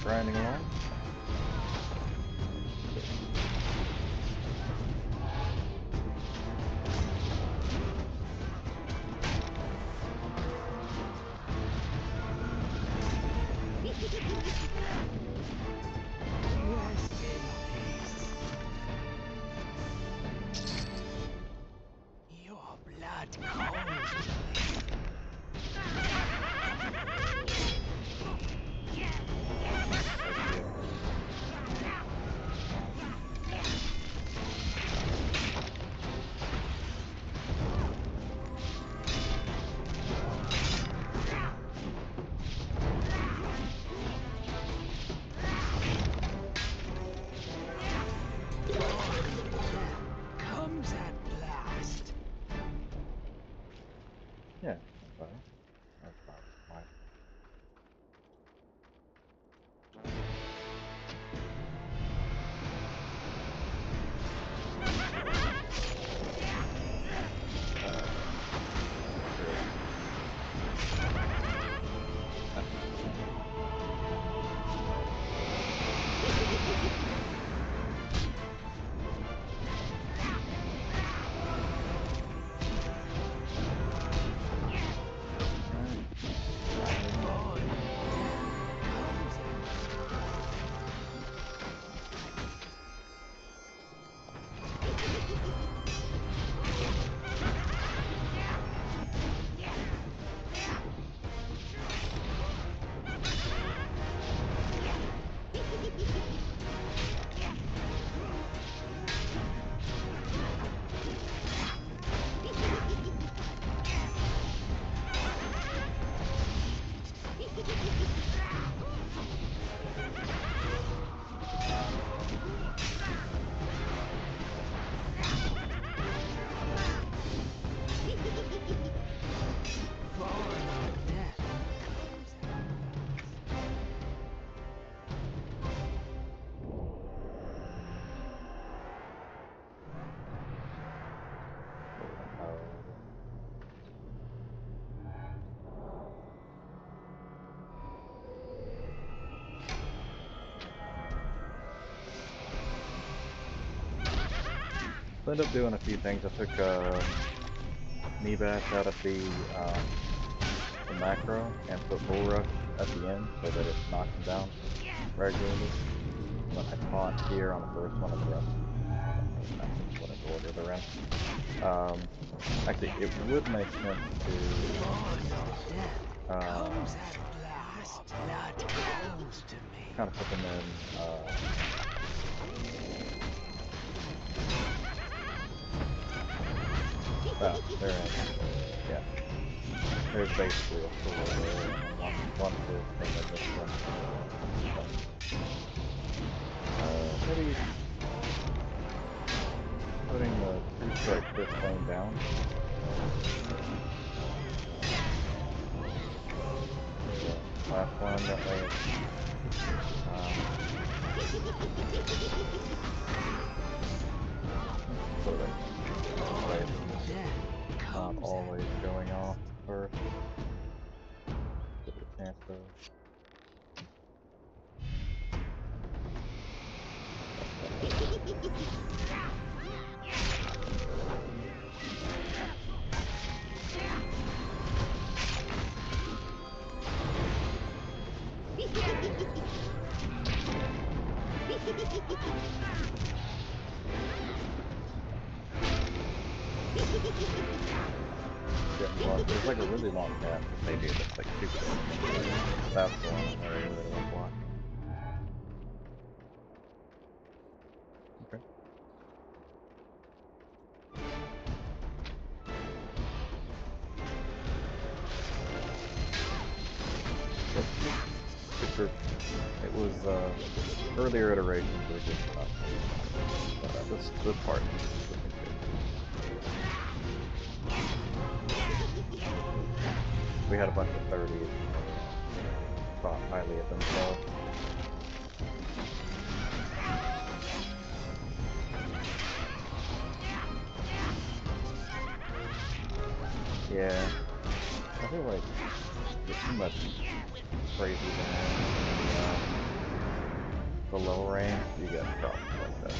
grinding along. Your blood calls to me. Comes at last. Yeah, so that's about fine. So I ended up doing a few things. I took knee bash out of the macro and put bull rush at the end so that it knocks him down regularly. And then I taunt here on the first one of the rest. That's whatever order they're in. Actually, it would make sense to kind of put them in. They're in. Yeah. There's basically a full order and one full thing in this one. Maybe putting the 3-strike fifth lane down. Last one, that way not always going off first. Give it a chance to. There's like a really long gap, maybe it's like 2 seconds. That's the one area that I want to watch. Okay. It was earlier iterations were just this part. We had a bunch of 30s thought highly of themselves. Yeah, I feel like there's too much crazy going on. below range, you get problems like that.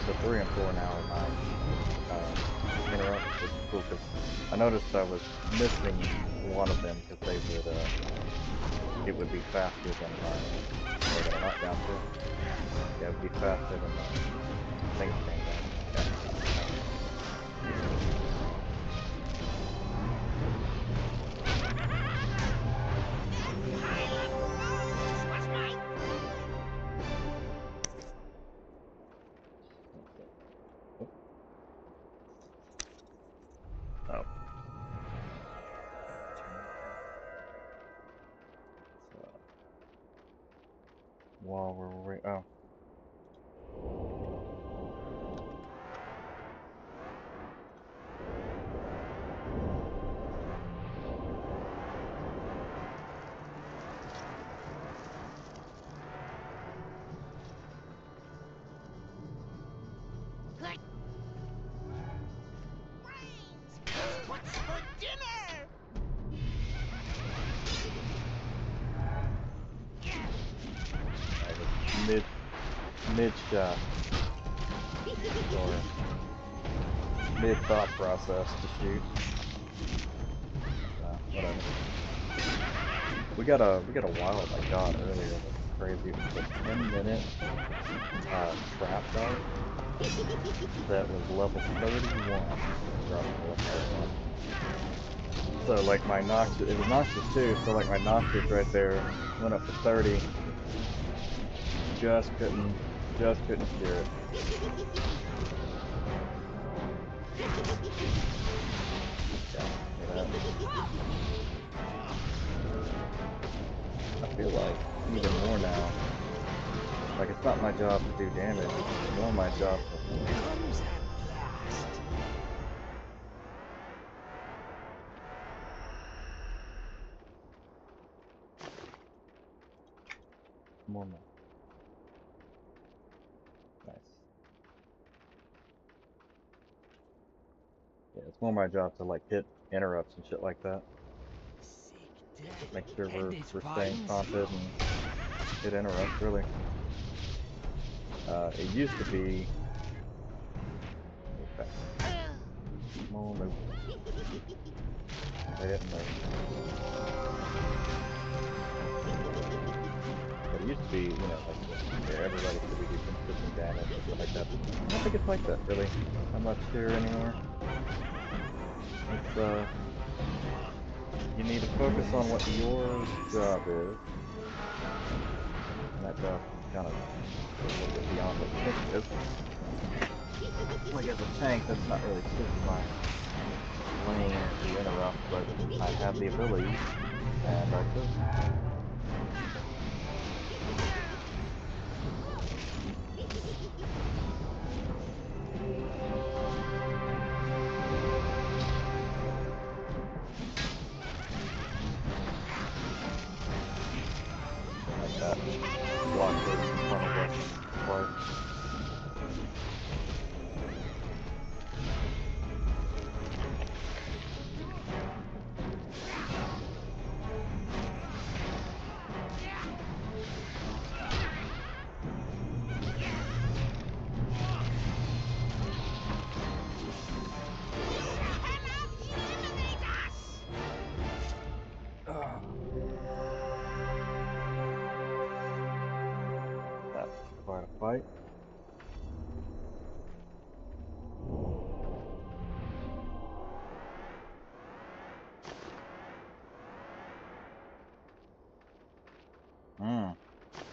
So 3 and 4 now are not interrupts, which is cool because I noticed I was missing one of them because they would it would be faster than my knockdown too. Yeah, it would be faster than my thing came down. Oh. While we're waiting, oh. What's for dinner? Mid shot or mid thought process to shoot. Whatever. We got a wild I got earlier that's crazy. It was a 10-minute trap dart that was level 31. So like my noxious, it was noxious too. So like my noxious right there went up to 30. Just couldn't cure it. I feel like even more now. Like it's not my job to do damage, it's more my job to Comes at last. more. Nice. Yeah, it's more my job to like hit interrupts and shit like that. Make sure we're staying taunted and hit interrupts, really. It used to be... Okay. Small move. They didn't move. But it used to be, you know, like, yeah, everybody could do consistent damage and stuff like that. I don't think it's like that, really. I'm not sure anymore. It's, you need to focus on what your job is. And that job is kind of a little bit beyond what you think it is. Like as a tank, that's not really suited my lane to interrupt, but I have the ability, and I could. Like that. Block this in front of us twice. That's quite a fight.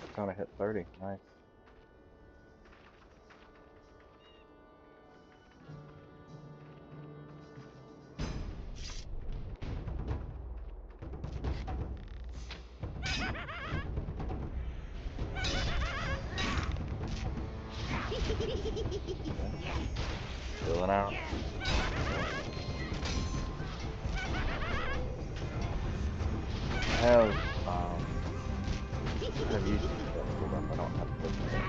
It's gonna hit 30. Nice. Filling out. have used that stuff. I don't have this stuff.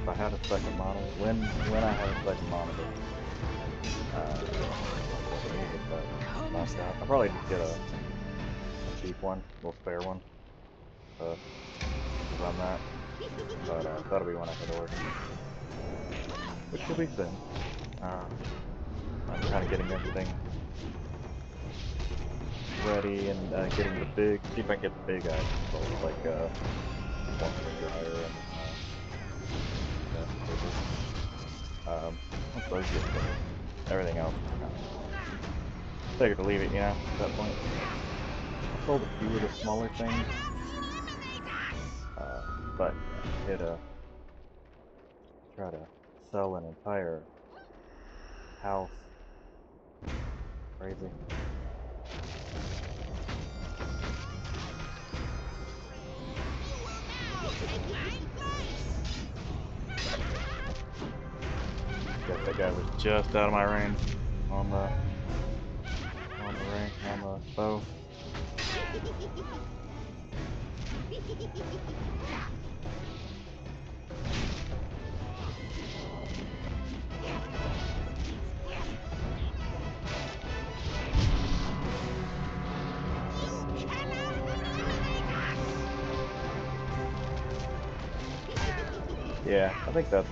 If I had a second monitor, when I have a second monitor, knocked out. I'll probably just get a cheap one, a little spare one, to run that. But that'll be when I hit Origins, which will be soon. I'm kind of getting everything ready and getting the big. See if I can get the big items, like one dryer and once those get finished, everything else take it or leave it, you know, at that point. I sold a few of the smaller things, but try to sell an entire house. Crazy. Guess that guy was just out of my range on the bow. Yeah, I think that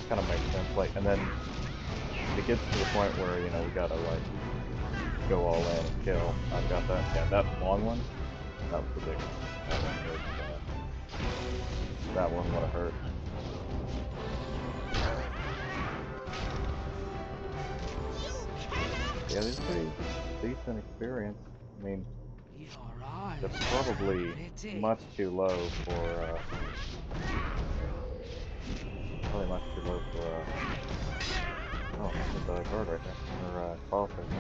kind of makes sense. Like, and then it gets to the point where, you know, we gotta like go all in and kill. I've got that. Yeah, that long one. That was the big one. That one hurt. That one would have hurt. Yeah, this is pretty decent experience. I mean, that's probably much too low for. Probably much too low for. Oh, that's a guard right there. Or boss right there.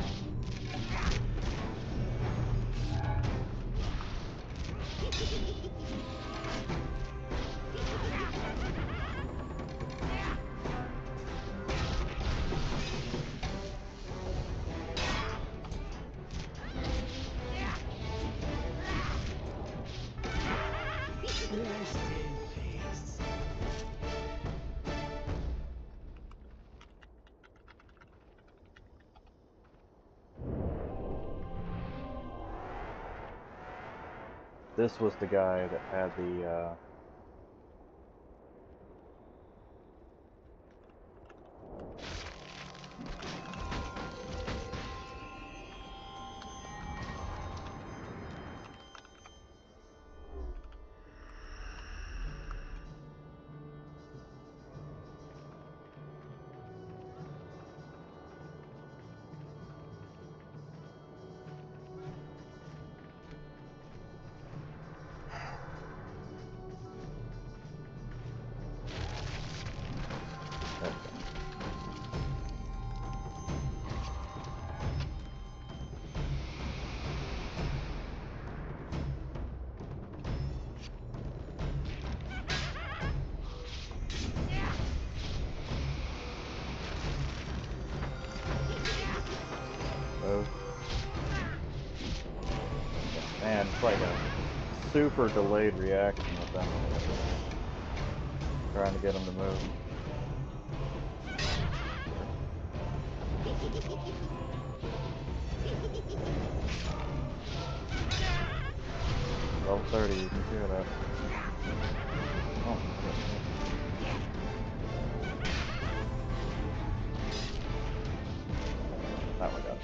This was the guy that had the, man, it's like a super delayed reaction with them. Trying to get them to move. Level 30, you can hear that. Oh, that one got it.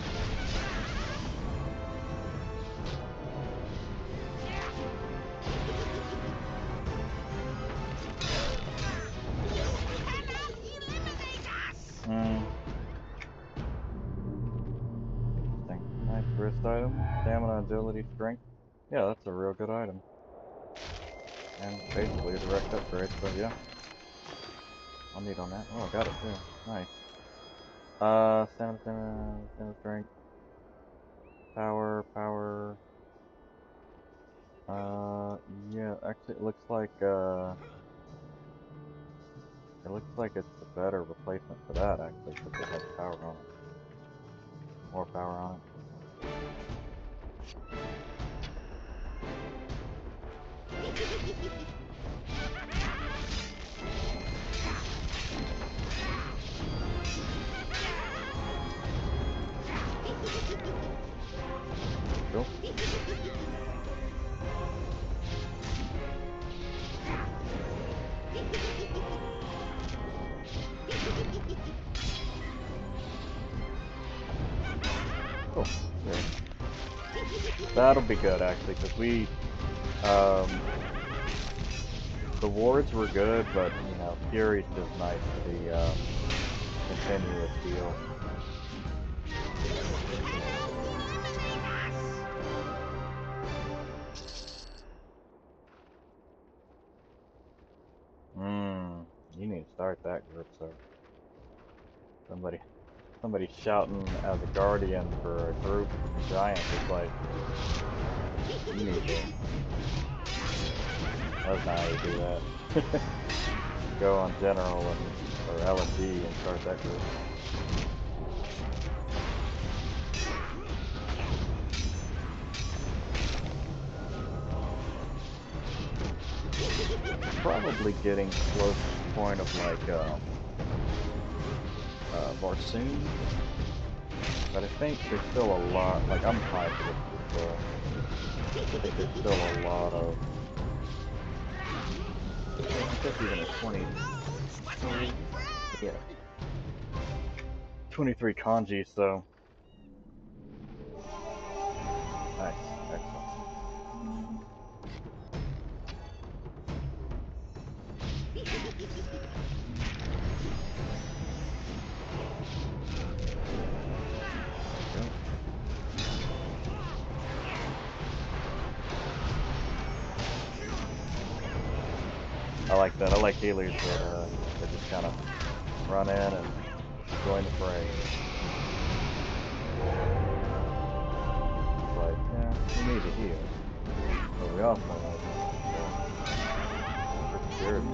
Interesting. Nice wrist item. Stamina, agility, strength. Yeah, that's a real good item. And basically a direct upgrade, so yeah. I'll need on that. Oh, I got it too. Nice. Stamina, strength. Power. Yeah, actually it looks like it's a better replacement for that actually, because it has power on it. more power on it. Cool. Cool. Yeah. That'll be good actually, because the wards were good, but you know, Fury's just nice for the continuous heal. You need to start that group, so somebody shouting as a guardian for a group giant is like, you need to. That's not how you do that. Go on general or LMG and start that group. Probably getting close to the point of like Varsoon, but I think there's still a lot. Like I'm hyped with this. I think there's still a lot of. I guess even a 20. Yeah. 23 kanji, so. Nice, excellent. I like that. I like healers that just kind of run in and join the fray. It's like, yeah, we need to heal, but we also need to security.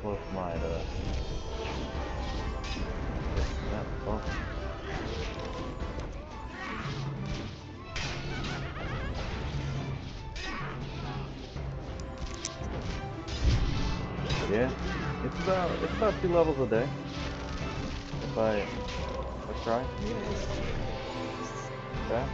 Close mind yeah, it's about 2 levels a day. If I try. Yeah.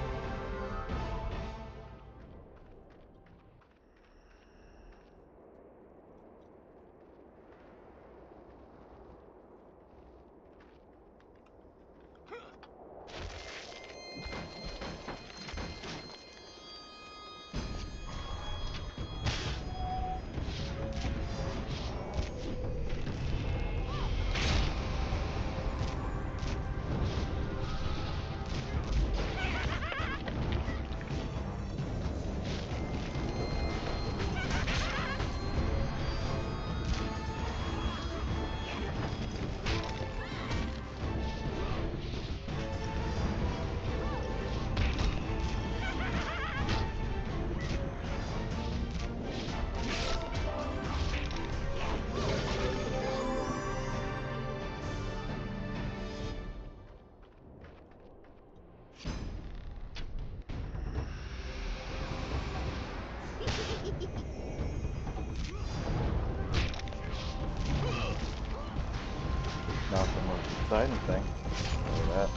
Not the most exciting thing. That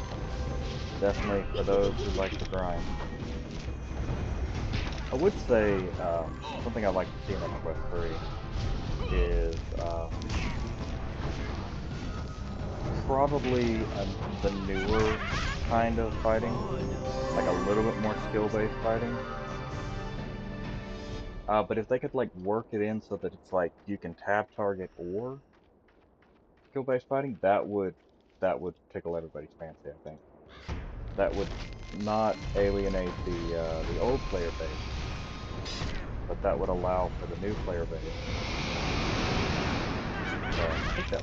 definitely for those who like to grind. I would say something I'd like to see in Quest 3 is probably the newer kind of fighting, like a little bit more skill-based fighting. But if they could like work it in so that it's like you can tab target or skill-based fighting, that would tickle everybody's fancy, I think. That would not alienate the old player base, but that would allow for the new player base. So I think that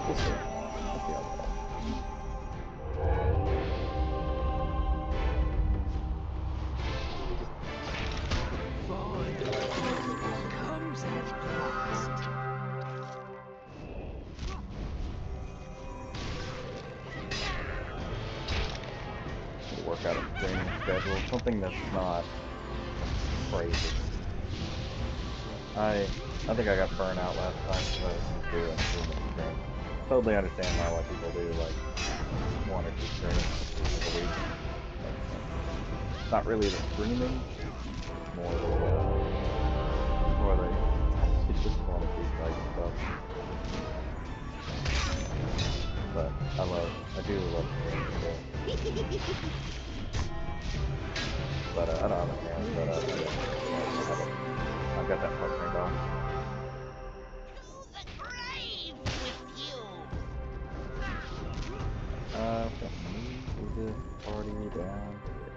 we'll see. We'll see how that goes. Comes at last. We'll work out a streaming schedule, something that's not crazy. I think I got burnt out last time because I was doing too many streams. Totally understand now why people do like 1 or 2 streams a week. It's not really the streaming, it's more the you just want to keep writing stuff. But I do love streaming still. But I don't have a camera set up. I've got that part turned on. To the grave with you. Okay. We just party down here.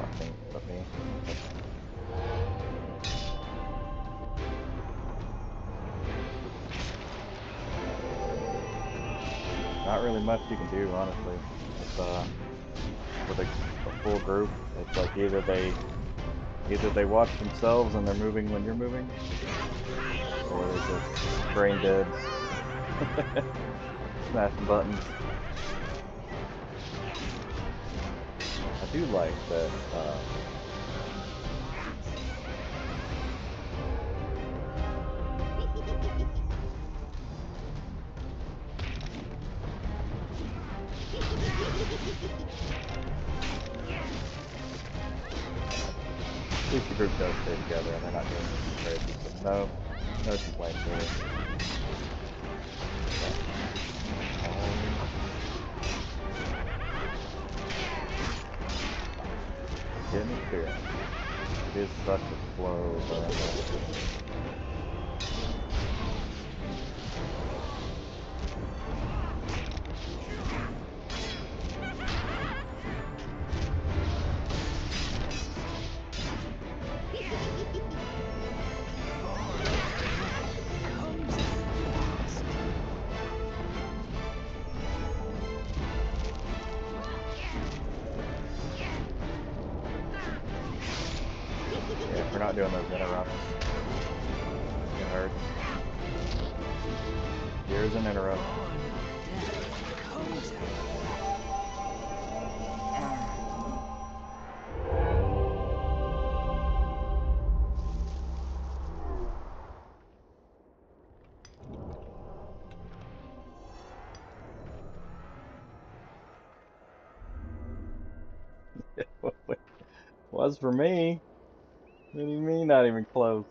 Watching of me. Not really much you can do, honestly. It's, with a full group, it's like either they watch themselves and they're moving when you're moving, or they're just brain dead, smashing buttons. I do like that. At least the group does stay together and they're not doing anything crazy. But no complaints really. Getting experience. It is such a slow burn. Yeah, if we're not doing those interrupts, it hurts. Here's an interrupt. Was for me. What do you mean not even close?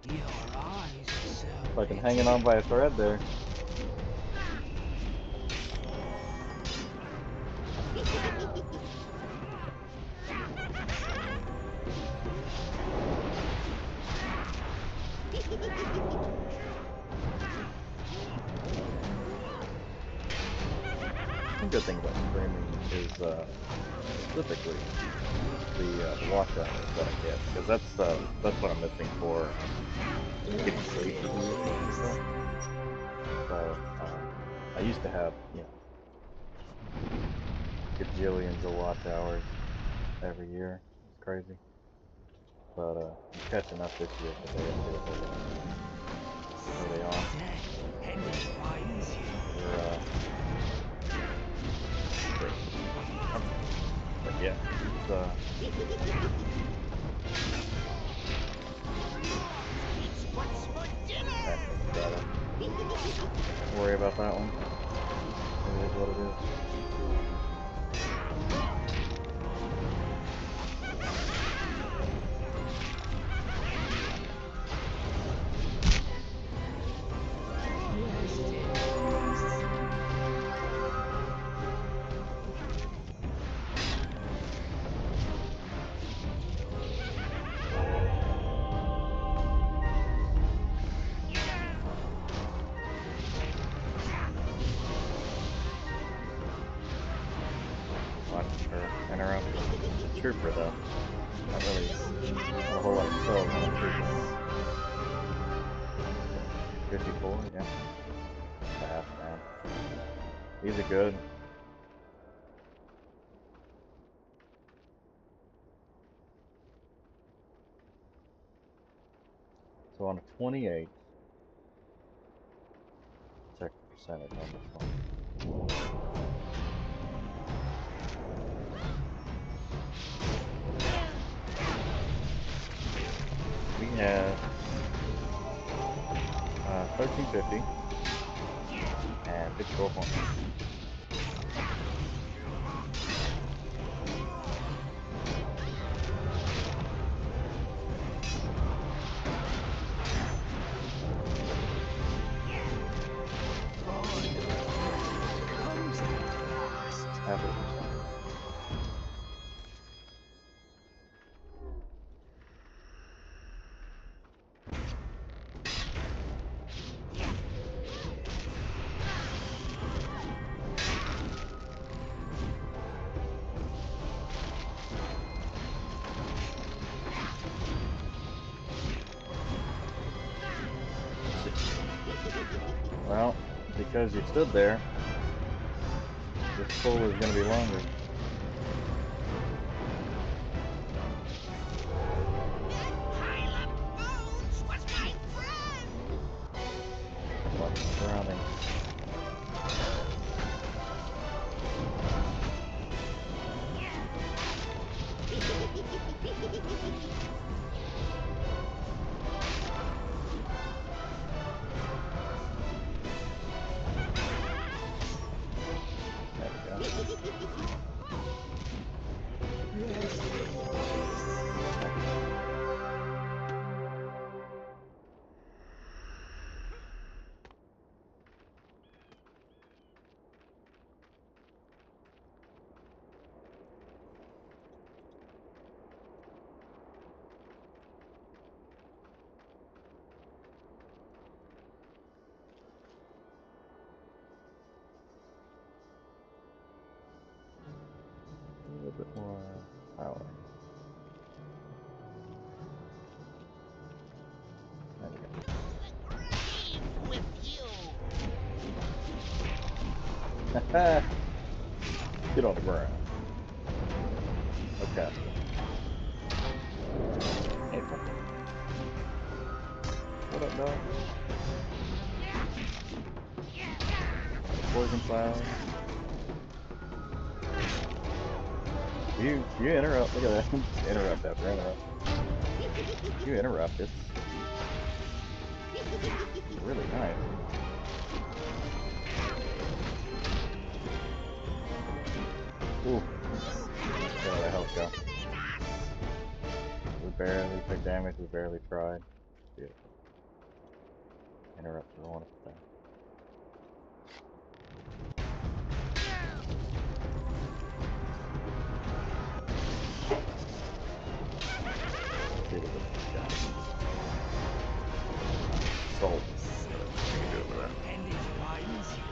Your eyes are so Fucking hanging on by a thread there. The good thing about streaming is specifically the watch hours that I get, because that's what I'm missing for getting paid for the YouTube and stuff. So I used to have, you know, gajillions of watch hours every year. It's crazy. But I'm catching up this year because I didn't get it early on. But yeah, It's what's for dinner. don't worry about that one. It is what it is. trooper though. Not really not a whole lot of spells on a trooper. 54, yeah. Fast, man. These are good. So on a 28, check the percentage on this one. We have 1350 and 54 points. Half a percent. Well, because you stood there, this pull is going to be longer. Watch the surroundings. There we go. A little bit more power. There we go. With you. Get on the ground. Okay. Hey, what up, dog? Poison cloud. You interrupt. Look at that. Interrupt after interrupt. You interrupt. It's really nice. Ooh. Look at that health go. We barely took damage. We barely tried. Beautiful. Interrupts are a wonderful thing. Let's see what this got. Salt. What can you do with that? And it winds you.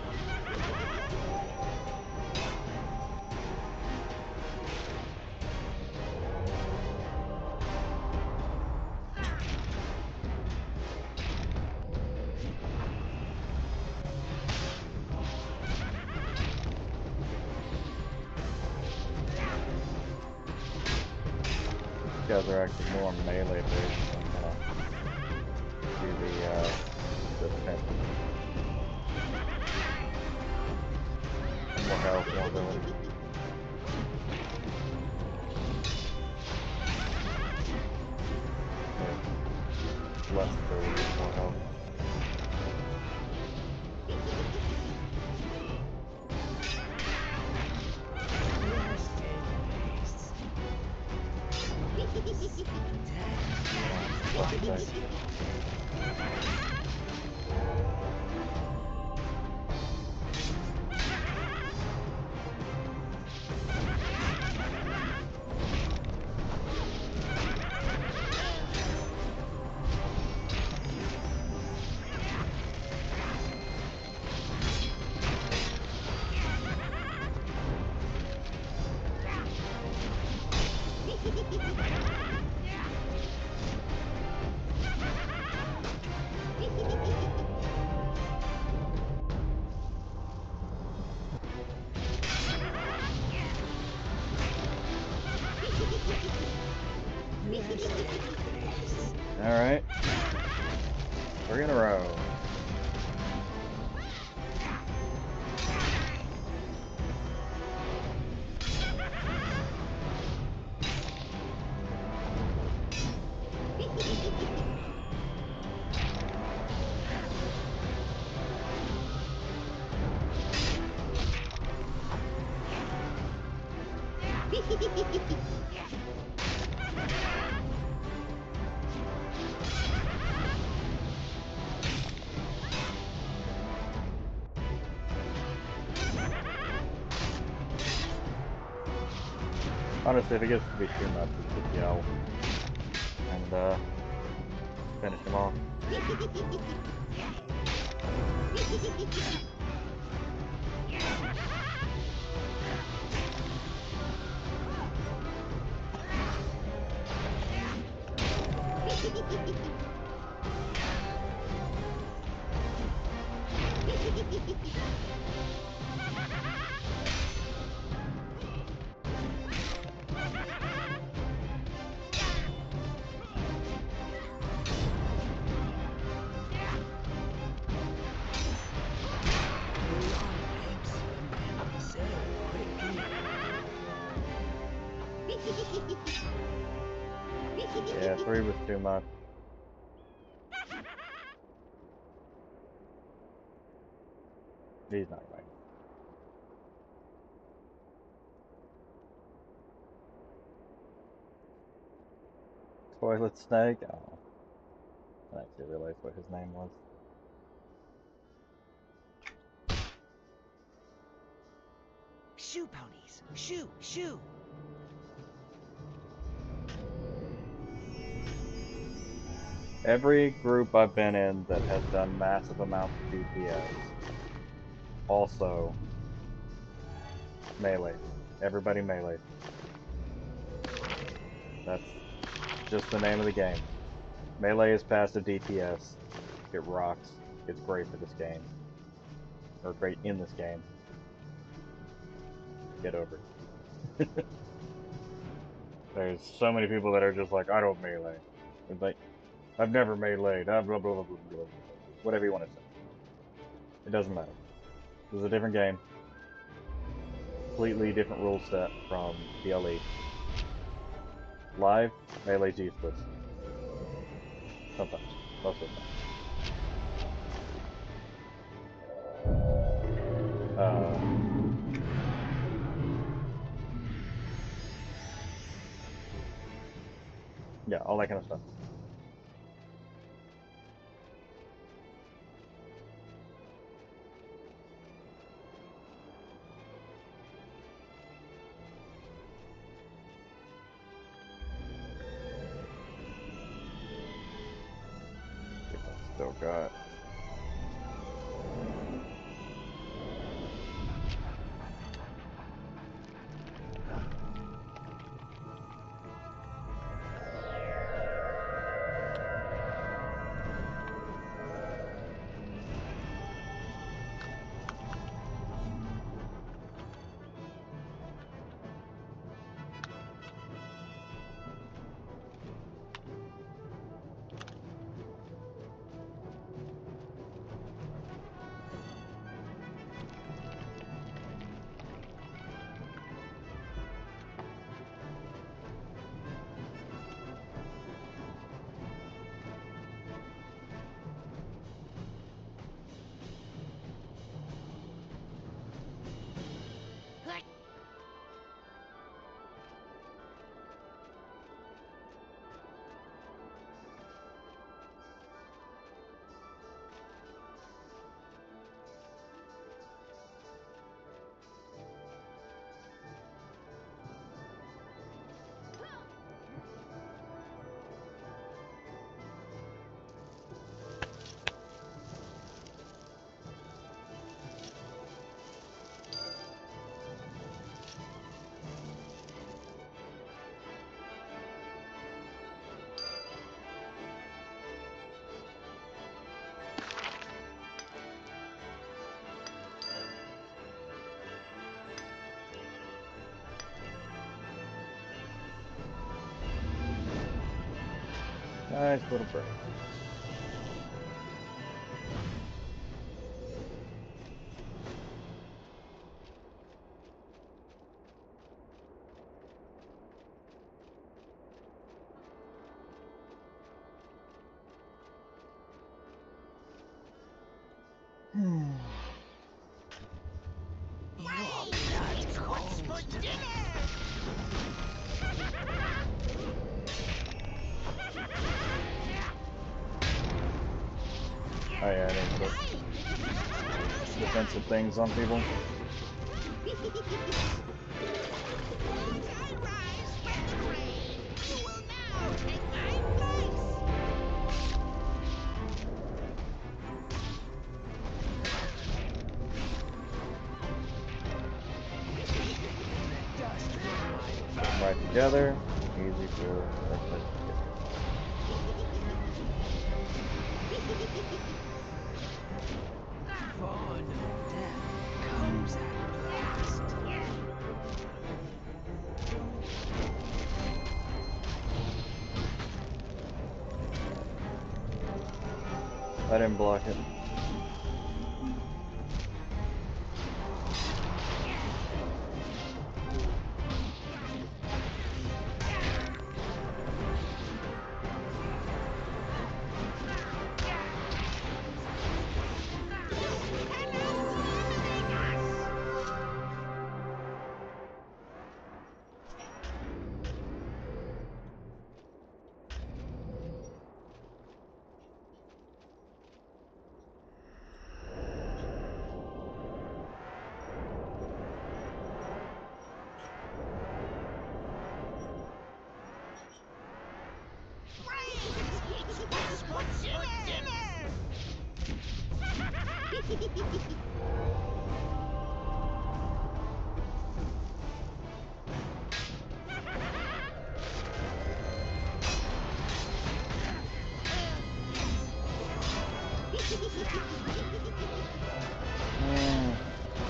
These guys are actually more melee based. So I'm gonna do the defense. More health, more ability. Yeah. Less ability, more health. Less attack. 3 in a row. Honestly, if it gets to be too much, we just yell and finish them off. Yeah, 3 was too much. He's not right. Toilet snake? Oh. I actually realized what his name was. Shoo, ponies. Shoo, shoo. Every group I've been in that has done massive amounts of DPS also melee. Everybody melee. That's just the name of the game. Melee is passive DPS. It rocks. It's great for this game. Or great in this game. Get over it. There's so many people that are just like, I don't melee. It's like, I've never meleeed. Blah, blah, blah, blah, blah, blah. Whatever you want to say. It doesn't matter. This is a different game. Completely different rule set from PLE. Live, melee's useless. Sometimes. Most of the time. Yeah, all that kind of stuff. Still got. Nice little break. for dinner! Oh yeah, I need to put defensive things on people. Put them right together. Easy for everybody to get. Fun of death comes at last. I didn't block it.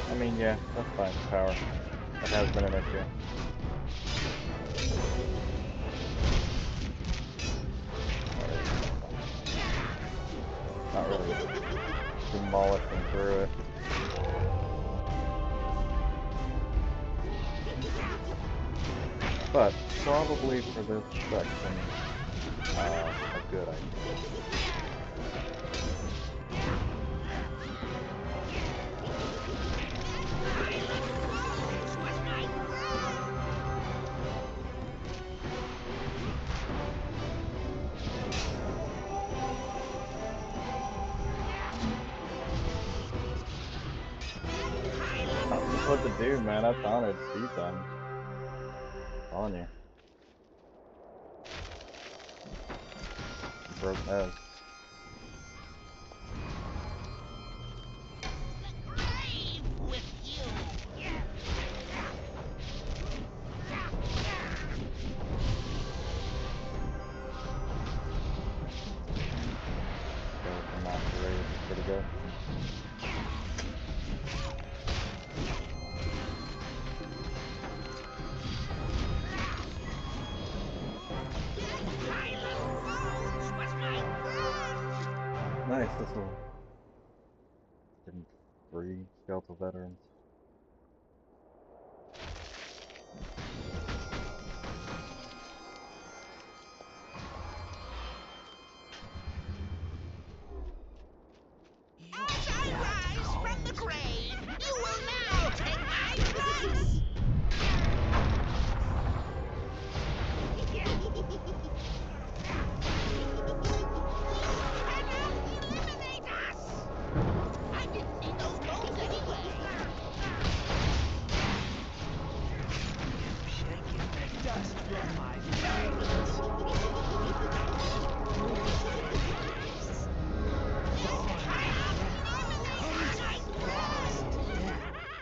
I mean, yeah, that's fine. Power. That has been an issue. Not really demolishing through it. But probably for this section, a good idea. What to do, man? I found it a few times. On you. Broke nose. Skeleton master raid is pretty good. Nice, this will didn't free skeletal veterans. As I rise from the grave, you will now take my place! Eliminate us! I didn't need those bones anyway! Shaking the dust from my face!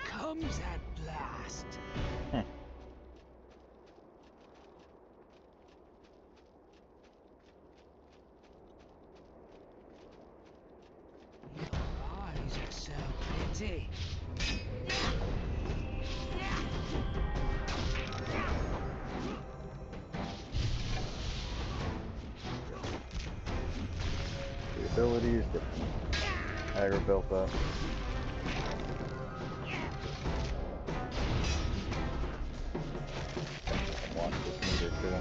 Comes at last. Your eyes are so pretty. The abilities get aggro built up. Watch this meter too.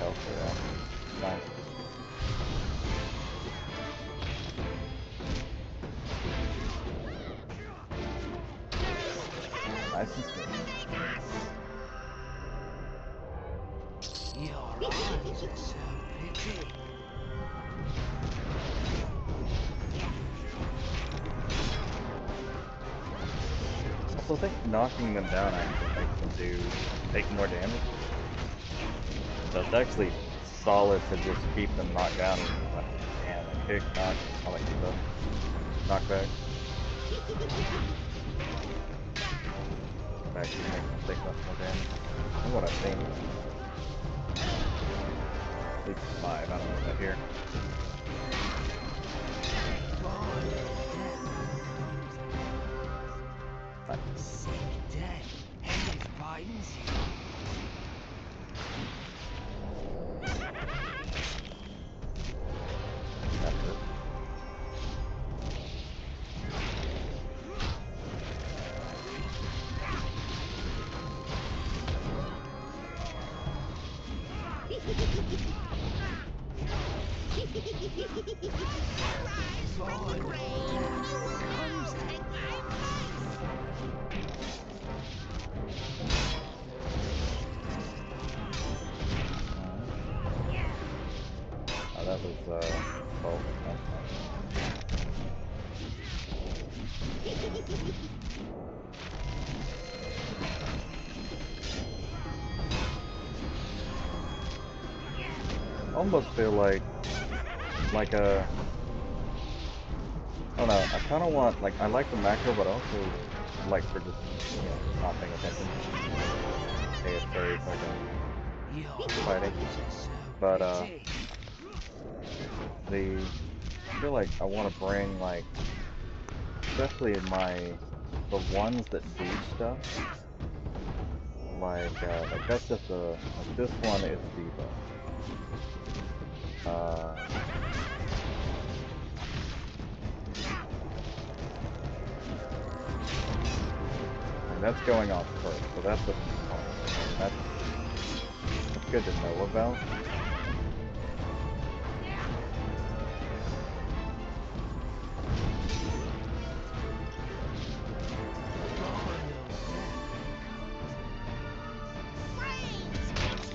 health, so yeah. Nice. Nice and smooth. Your eyes are so pretty. Also, I think knocking them down actually makes them take more damage. So it's actually solid to just keep them knocked down and kick, knock, all that stuff. Knockback. Actually makes them take much more damage. That's what I think. At least 5, I don't know about here. Sick day. Henry's Biden's you. That's it. Rise from the grave. You will now take my Oh, that was, bolt. Almost feel like a, I don't know, I kind of want, like, I like the macro, but also like for just, not paying attention. Okay, it's very fucking fighting. But, I feel like I want to bring, like, especially the ones that do stuff. Like that's just like this one is debuff. And that's going off first, so that's what's important. That's good to know about.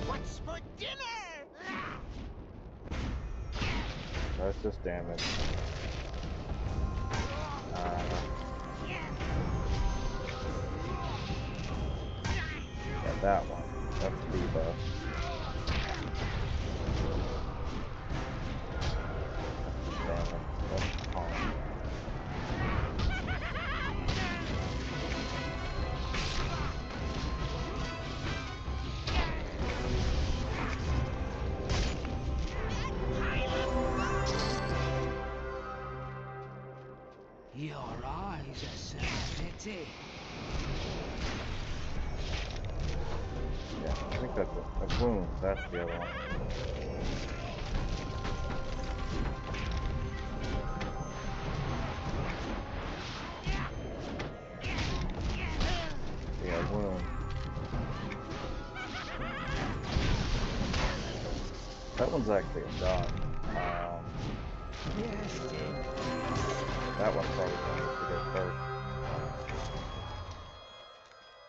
What's for dinner? That's just damage. Yeah, that one. That's debuff. Damage. That's calm. Your eyes are so pretty. Yeah, I think that's a wound. That's the other one. Yeah, wound. That one's actually a dodge. Yes, dear. That one's probably going to go first.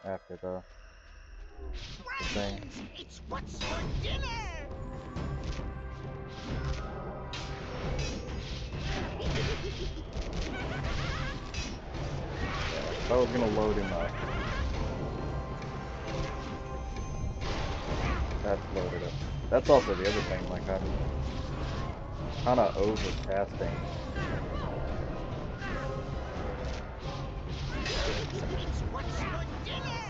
After the thing. It's what's for dinner. I was gonna load him up. That's loaded up. That's also the other thing, like I'm kinda overcasting. It's what's for dinner.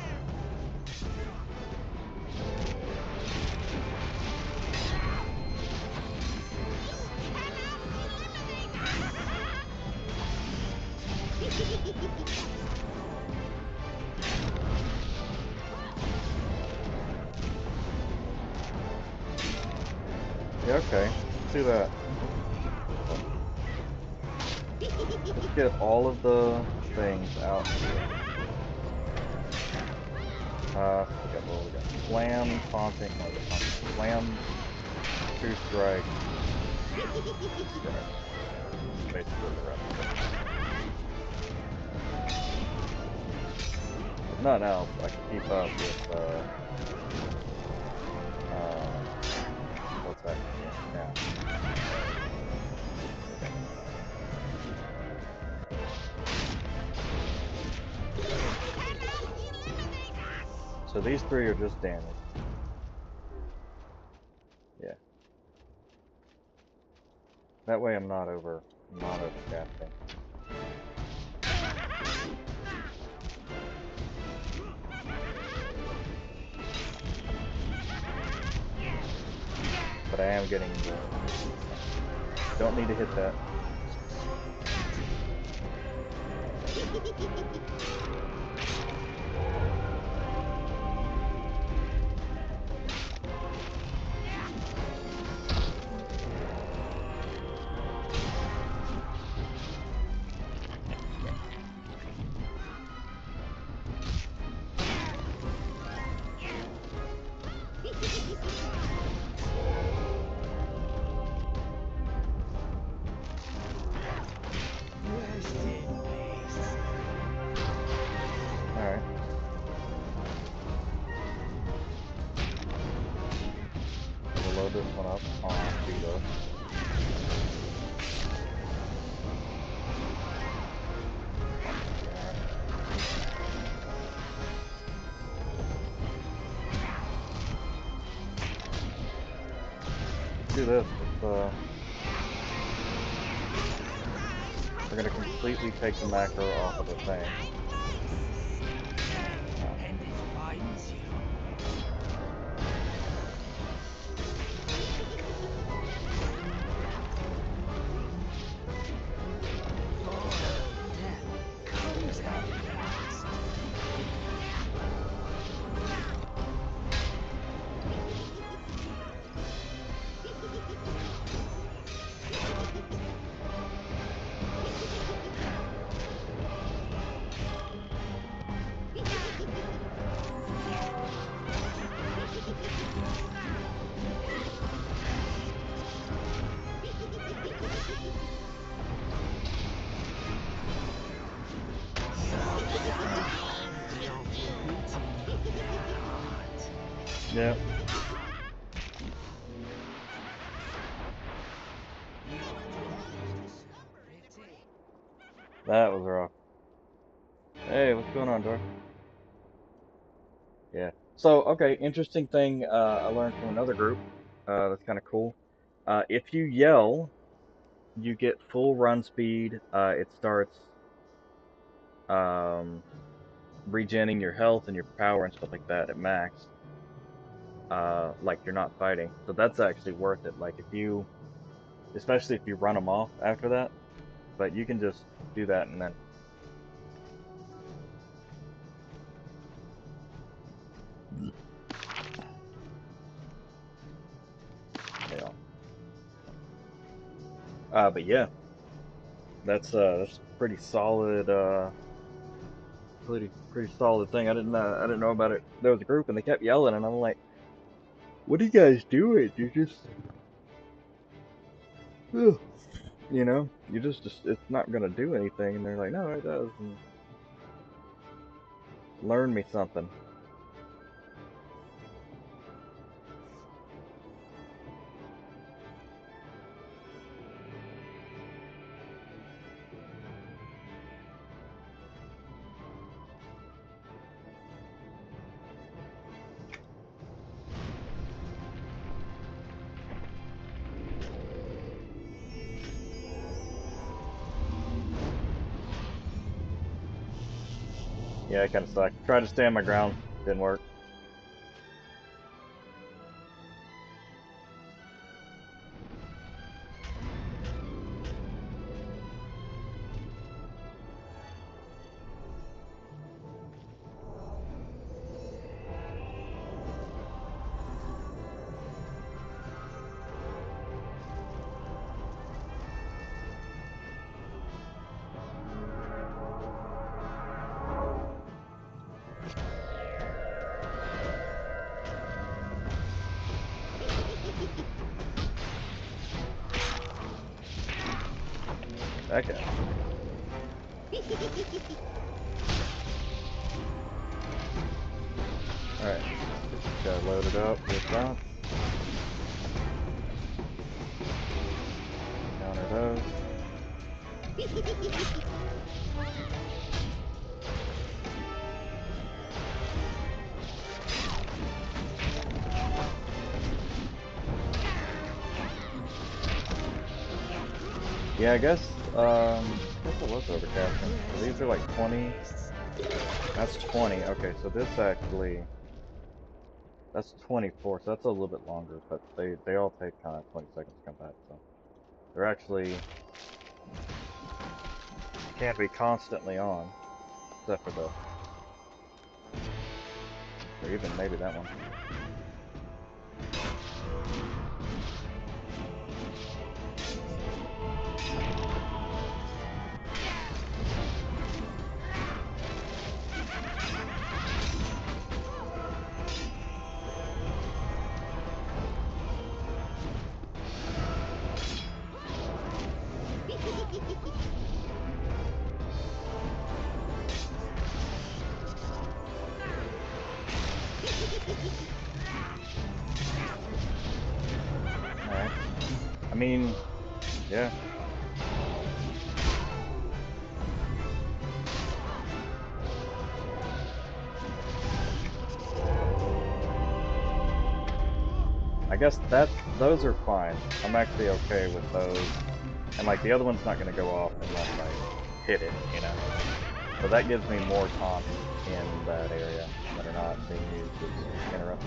Yeah, okay. Let's do that. Let's get all of the things out here. We got what we got. Slam, taunting, slam, 2 strike. Finish. Basically the rest of it. If nothing else, I can keep up with, what's that? Yeah. So these 3 are just damage. Yeah. That way I'm not overcasting. But I am getting the... Don't need to hit that. Alright. We'll load this one up on Vito. Do this. We're gonna completely take the macro off of the thing. And it finds you. Death comes at last. Yep. That was rough. Hey, what's going on, Dor? Yeah. So, okay, interesting thing I learned from another group. That's kind of cool. If you yell, you get full run speed. It starts regenerating your health and your power and stuff like that at max. Like you're not fighting. So that's actually worth it. Like if you, especially if you run them off after that, but you can just do that and then. But yeah, that's pretty solid. Pretty solid thing. I didn't know about it. There was a group and they kept yelling, and I'm like, "What are you guys doing? You just, ugh. You know, you just it's not gonna do anything." And they're like, "No, it does." And learn me something. Yeah, it kind of sucked. Tried to stand my ground, didn't work. That guy. Alright. Got loaded up with that. Counter those. Yeah, I guess it was overcasting. So these are like 20. That's 20. Okay, so this actually, that's 24. So that's a little bit longer, but they all take kind of 20 seconds to come back. So they're actually can't be constantly on, except for the, or even maybe that one. Alright. I mean, yeah. I guess those are fine. I'm actually okay with those. And like the other one's not gonna go off unless I hit it, you know. So that gives me more taunts in that area that are not being used as interrupts.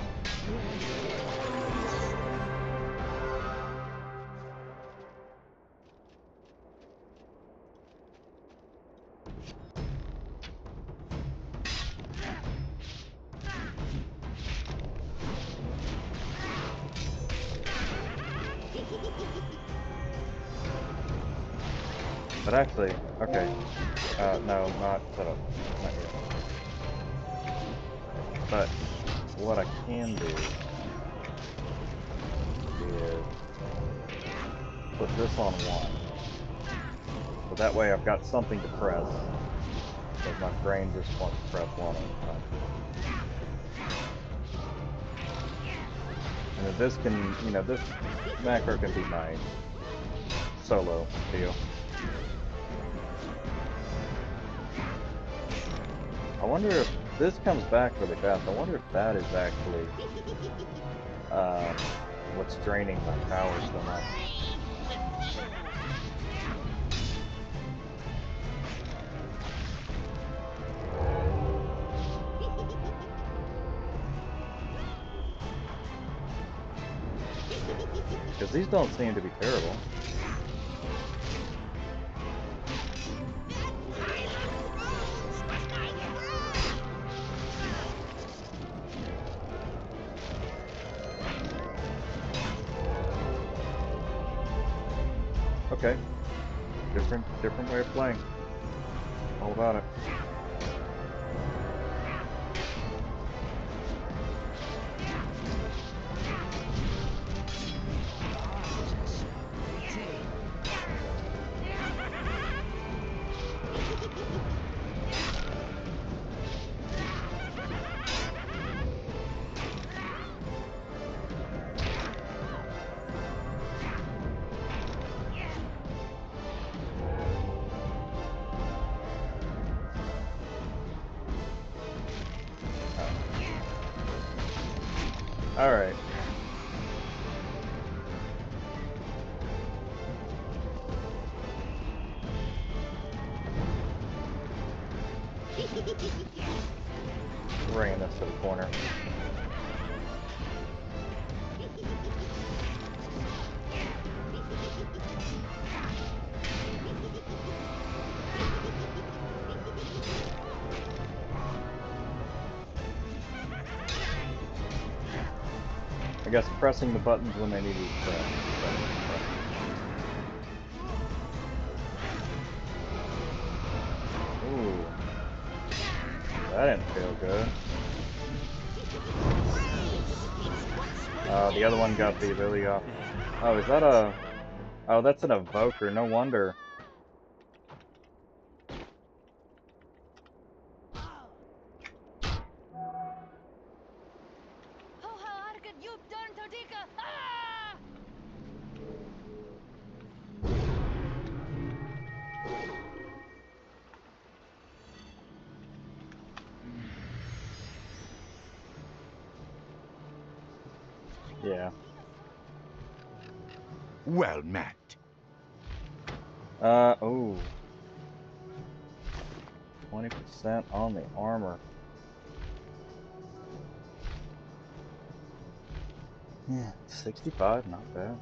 But actually, okay. No, not set up. Not yet. But what I can do is put this on 1. So that way I've got something to press. Because my brain just wants to press 1 at a time. And if this can, you know, this macro can be my solo deal. I wonder if this comes back really fast. I wonder if that is actually what's draining my power so much. Because these don't seem to be terrible. Okay. Different way of playing. All about it. All right. Bringing this to the corner. I guess pressing the buttons when they need to be pressed. Ooh. That didn't feel good. The other one got the ability off. Oh, is that a... Oh, that's an evoker. No wonder. Yeah. Well met. Oh. 20% on the armor. Yeah, 65, not bad.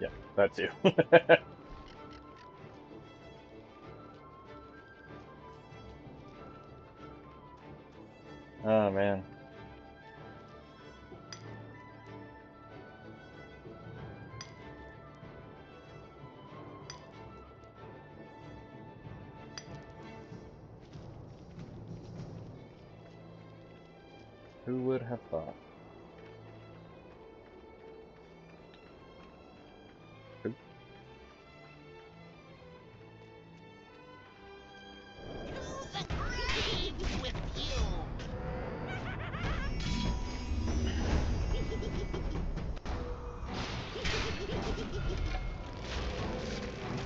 Yeah, that too. Oh man. Who would have thought? Who? To the grave with you!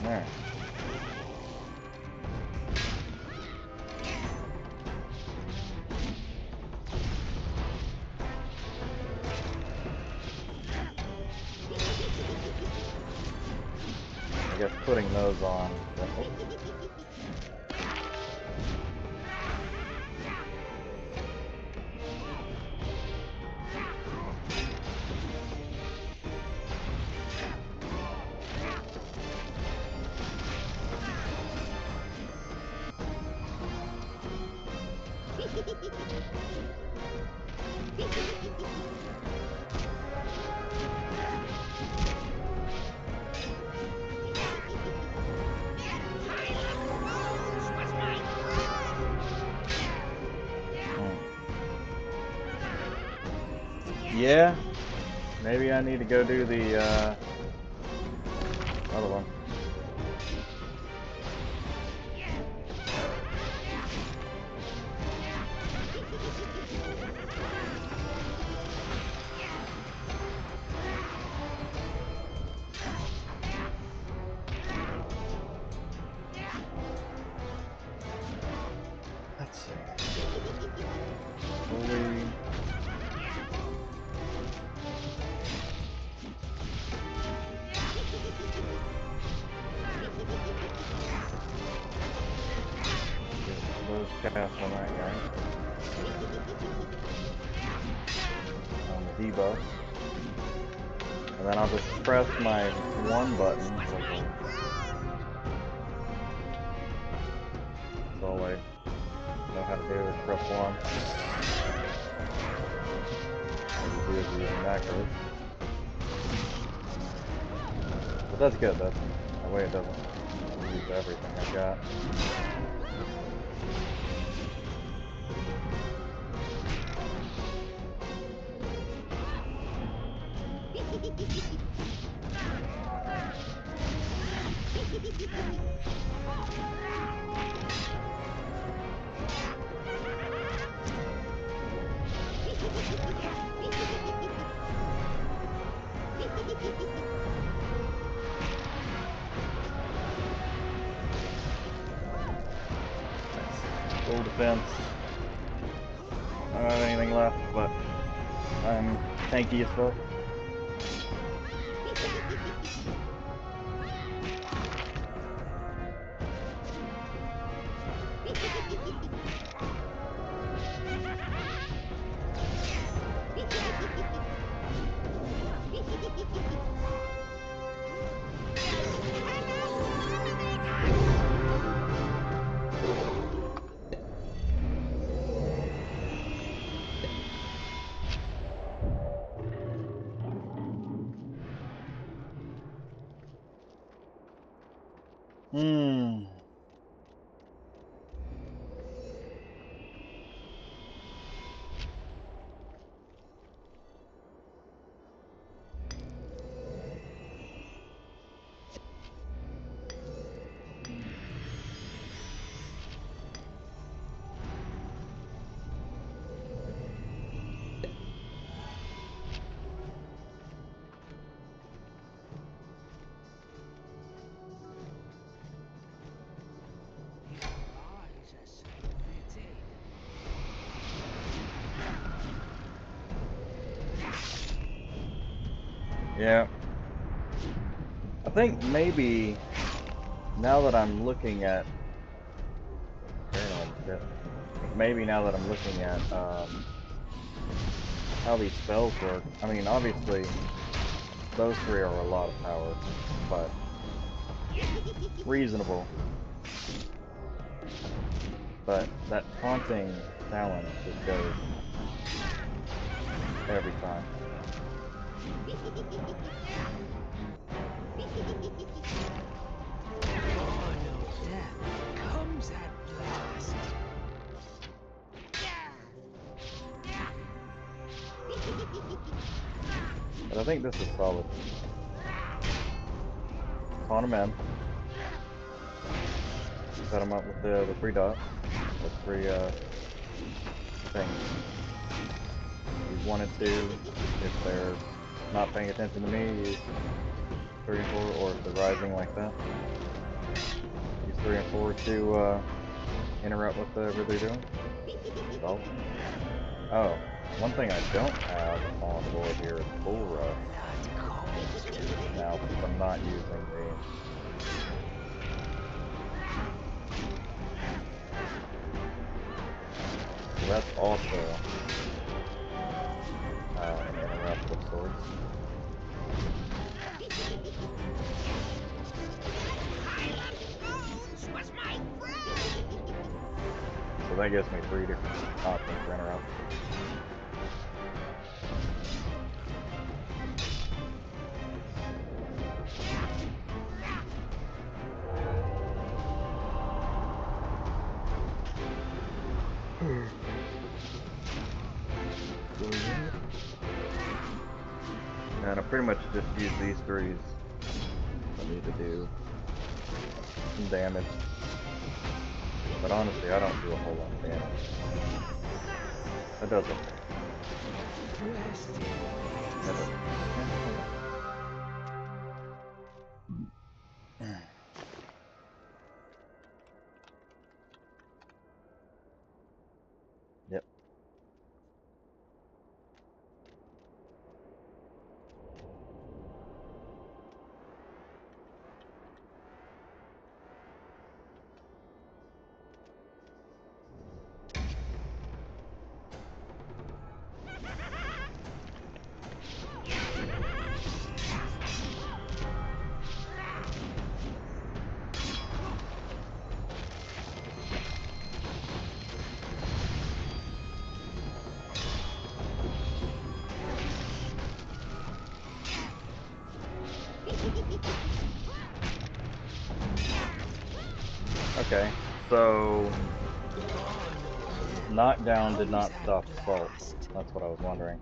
There. I guess putting those on. Oh. Yeah, maybe I need to go do the other one. Let's see. Fully. Those cast on that guy. On the debuff. And then I'll just press my one button. That's all I know how to do is press one. All you do is using backwards. But that's good, that way it doesn't use everything I got. Full defense. I don't have anything left, but I'm tanky as fuck. Hmm. Yeah. I think maybe now that I'm looking at maybe now that I'm looking at how these spells work. I mean, obviously those three are a lot of power, but reasonable. But that taunting talent just goes every time. Comes at last. But I think this is solid. Taunt him in. Set him up with the 3 dots. The 3 things. You wanted to, if they're not paying attention to me, use 3 and 4, or if they're rising like that, use 3 and 4 to interrupt whatever they're doing. So, oh, one thing I don't have on board here is Bull Rush. Now, since I'm not using the so that's also an interrupt of sorts. So that gives me 3 different options for interrupt. And I pretty much just use these 3s. I need to do some damage. But honestly, I don't do a whole lot of damage. That does it. That does it. Yep. Okay, so knockdown did not stop assault. That's what I was wondering.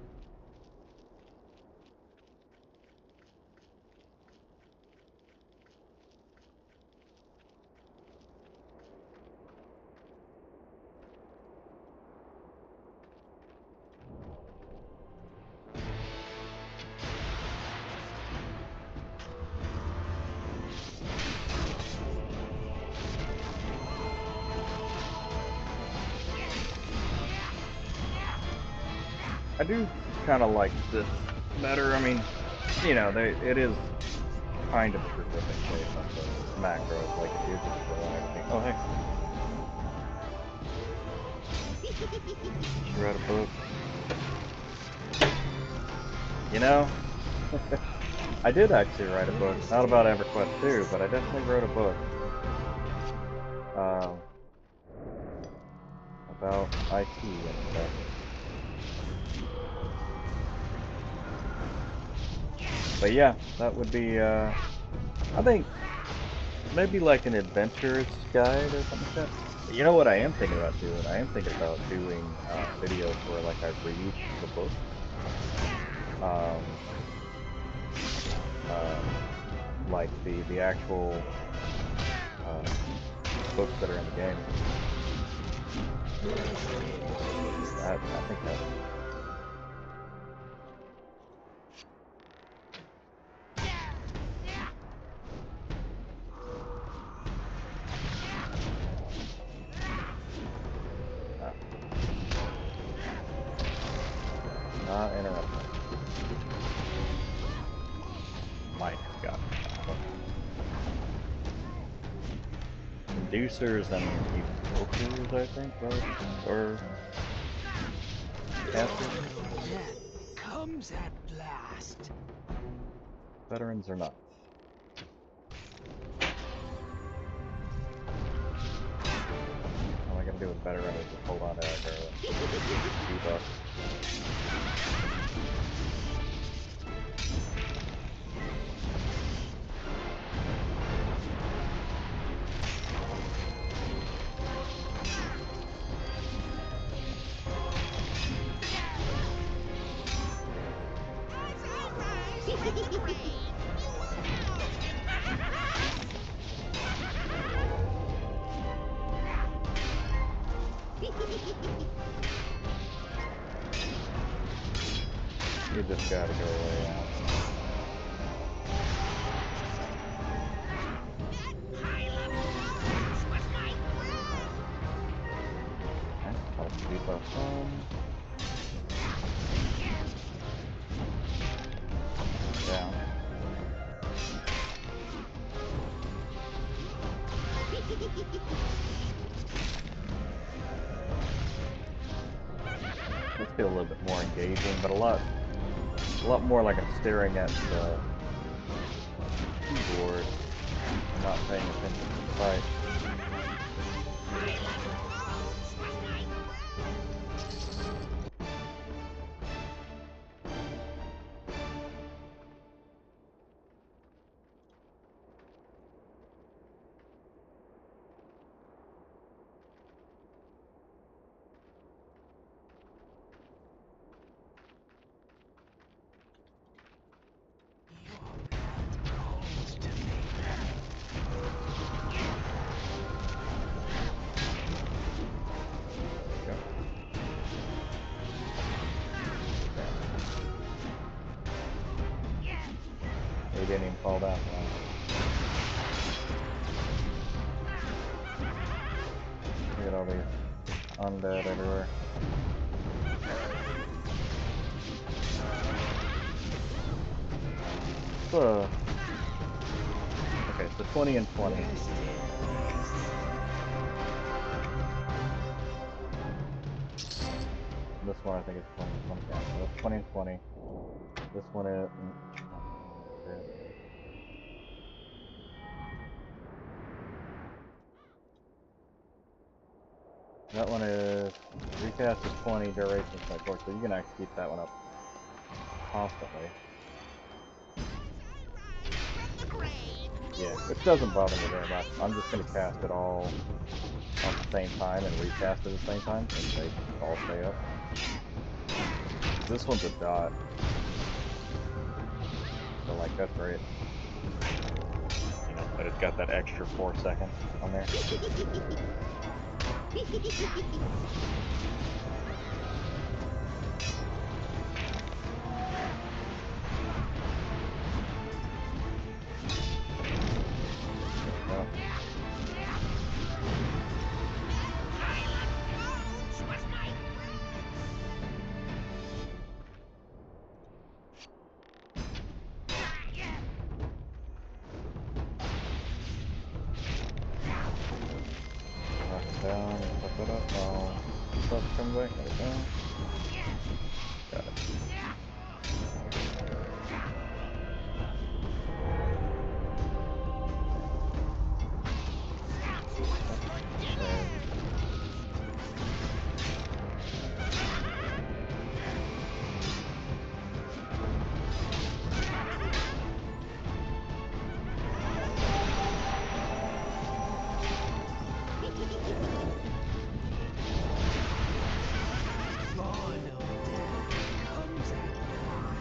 I do kind of like this better. I mean, you know, it is kind of specific based on the macros, like if you just everything. Oh, hey. She wrote a book. You know, I did actually write a book. Not about EverQuest 2, but I definitely wrote a book. About IT and stuff. But yeah, that would be, I think, maybe like an adventurous guide or something like that. You know what I am thinking about doing? I am thinking about doing videos where like I read the book. Like the actual books that are in the game. I think that. Not interrupting. Reducers and evokers, I think, or casters. Death comes at last. Veterans or not. All I gotta do with veteran is just hold on to their debuff. You just gotta go away out. Okay, I'll keep us home. Down. Let's get a little bit more engaging, but a lot more like I'm staring at the keyboard and not paying attention to the fight. He didn't even fall down. Look at all these undead everywhere. So, okay, so 20 and 20. This one I think is 20 and 20. Yeah, so that's 20 and 20. This one is... That one is recast is 20, duration is 24, so you can actually keep that one up constantly. Yeah, which doesn't bother me very much. I'm just going to cast it all at the same time and recast it at the same time, and they all stay up. This one's a dot. So like, that's great. You know, but it's got that extra 4 seconds on there. Down, put that up, stuff comes back, let it down. Got it.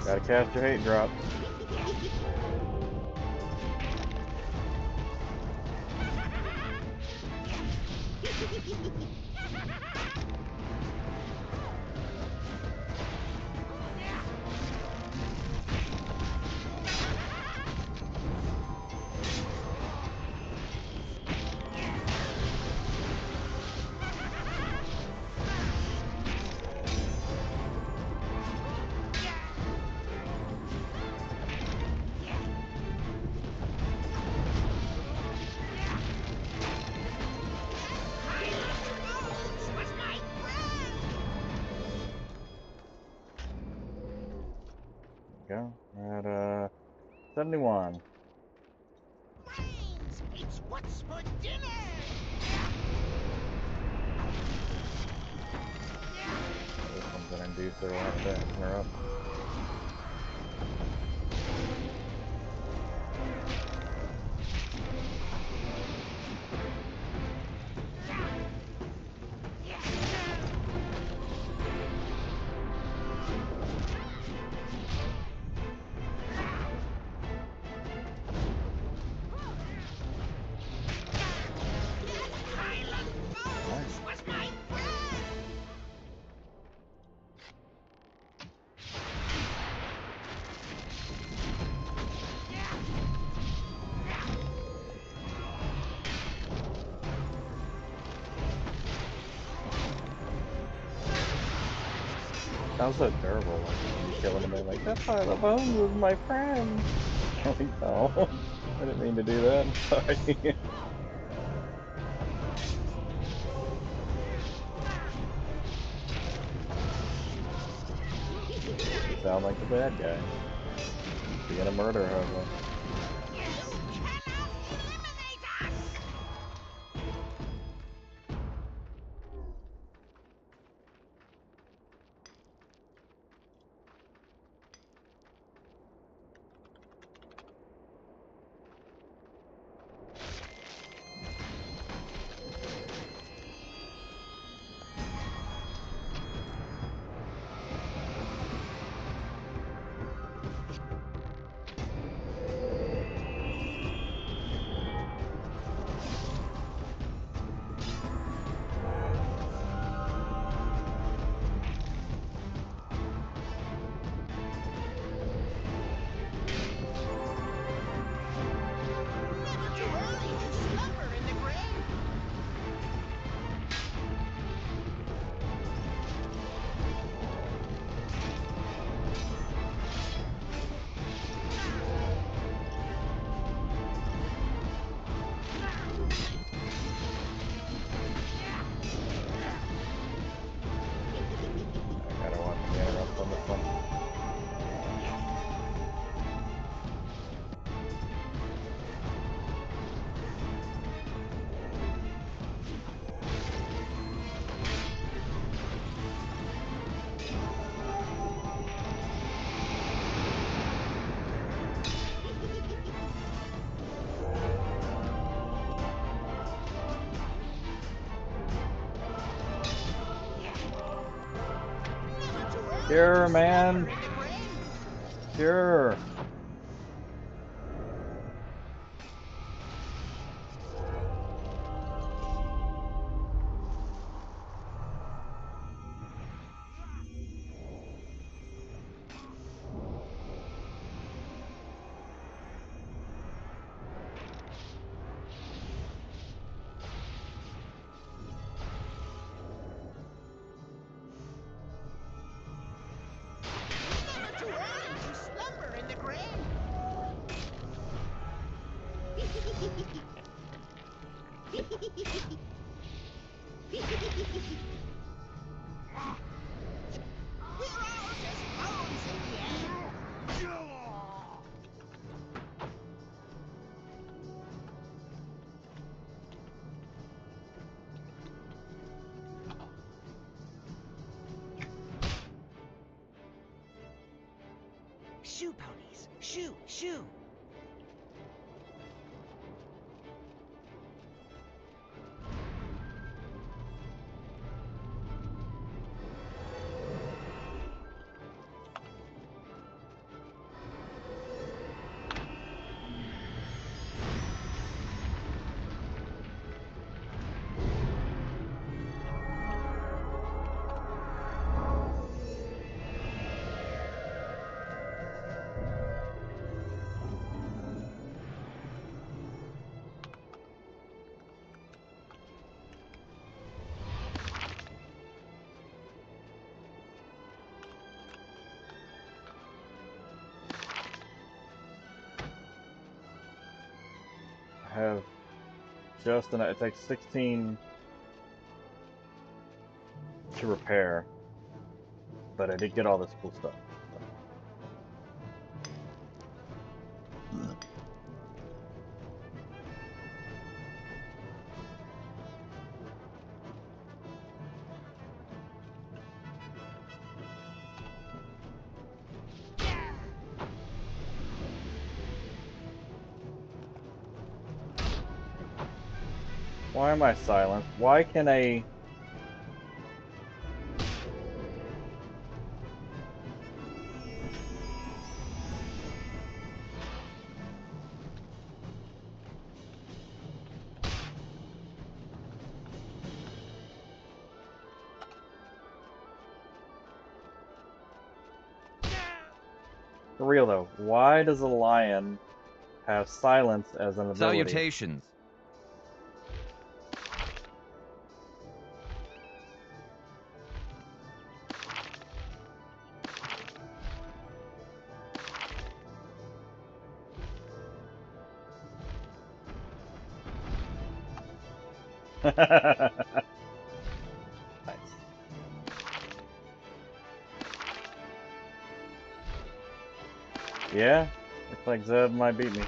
Gotta cast your hate drops. go. We're at 71. Brains, it's what's for dinner. This one's an inducer, we'll have to interrupt. Highland Falls was my friend. Sounds so terrible, like you killing him and like, that's why the bones was my friend. I'm like, no, I didn't mean to do that, I'm sorry. You sound like the bad guy. Being a murder hobo. You cannot eliminate us. Never too early to slumber in the grave. I gotta watch the interrupt on this one. Never too early Sure, to man. slumber in the grave. Sure. Never too early to slumber in the grave. We're all just bones in the end. Shoe ponies. Shoo, shoo. I have just enough. It takes 16 to repair, but I did get all this cool stuff. Why am I silent? Why can a... For real though, why does a lion have silence as an ability? Salutations. Nice. Yeah, looks like Zeb might beat me. I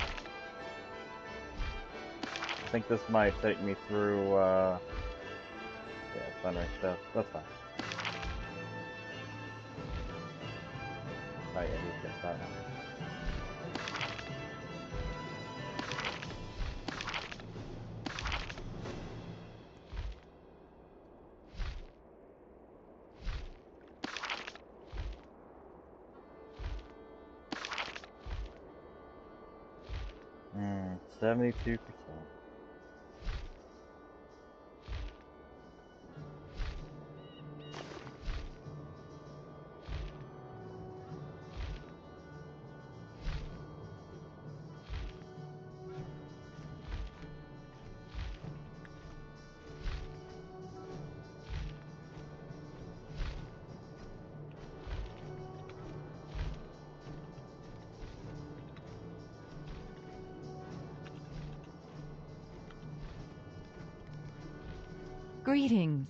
think this might take me through, yeah, thundering stuff. That's fine. Oh yeah, he's got that one. Hmm, 72%. Greetings.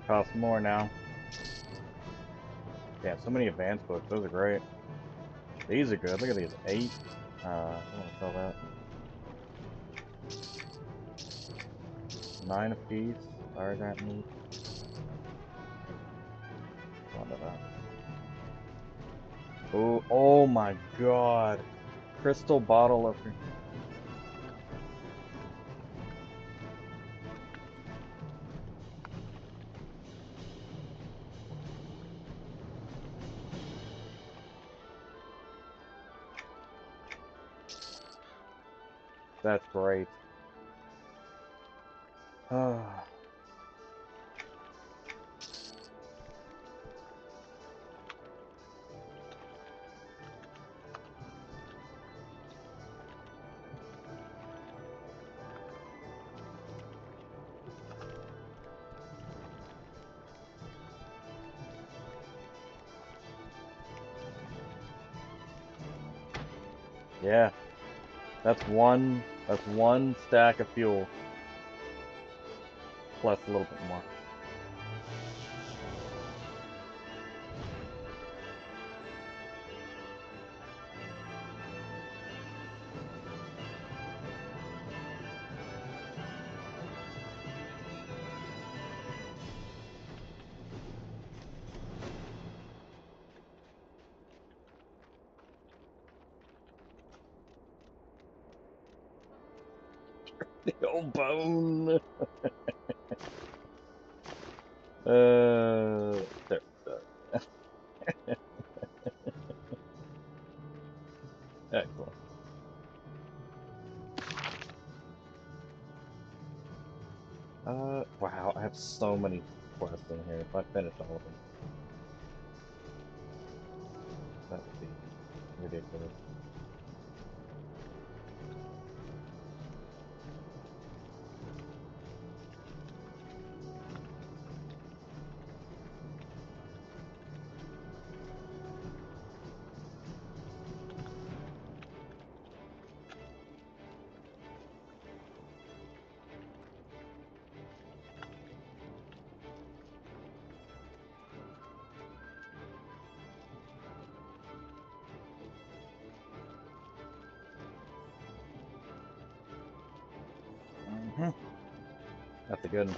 Costs more now. Yeah, so many advanced books. Those are great. These are good. Look at these. 8. I want to sell that. 9 apiece. Fire grant need. Onto that. Oh, oh my god. Crystal bottle of... That's great. Yeah, that's one stack of fuel plus a little bit more. The old bone. There. cool. Wow, I have so many quests in here. If I finish all of them, that would be ridiculous. That's a good one.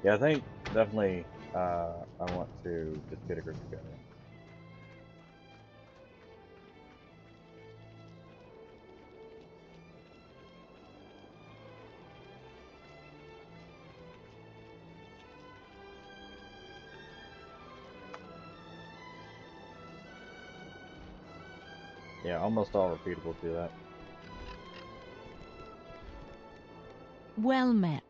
Yeah, I think definitely I want to just get a group together. Yeah, almost all repeatables do that. Well met.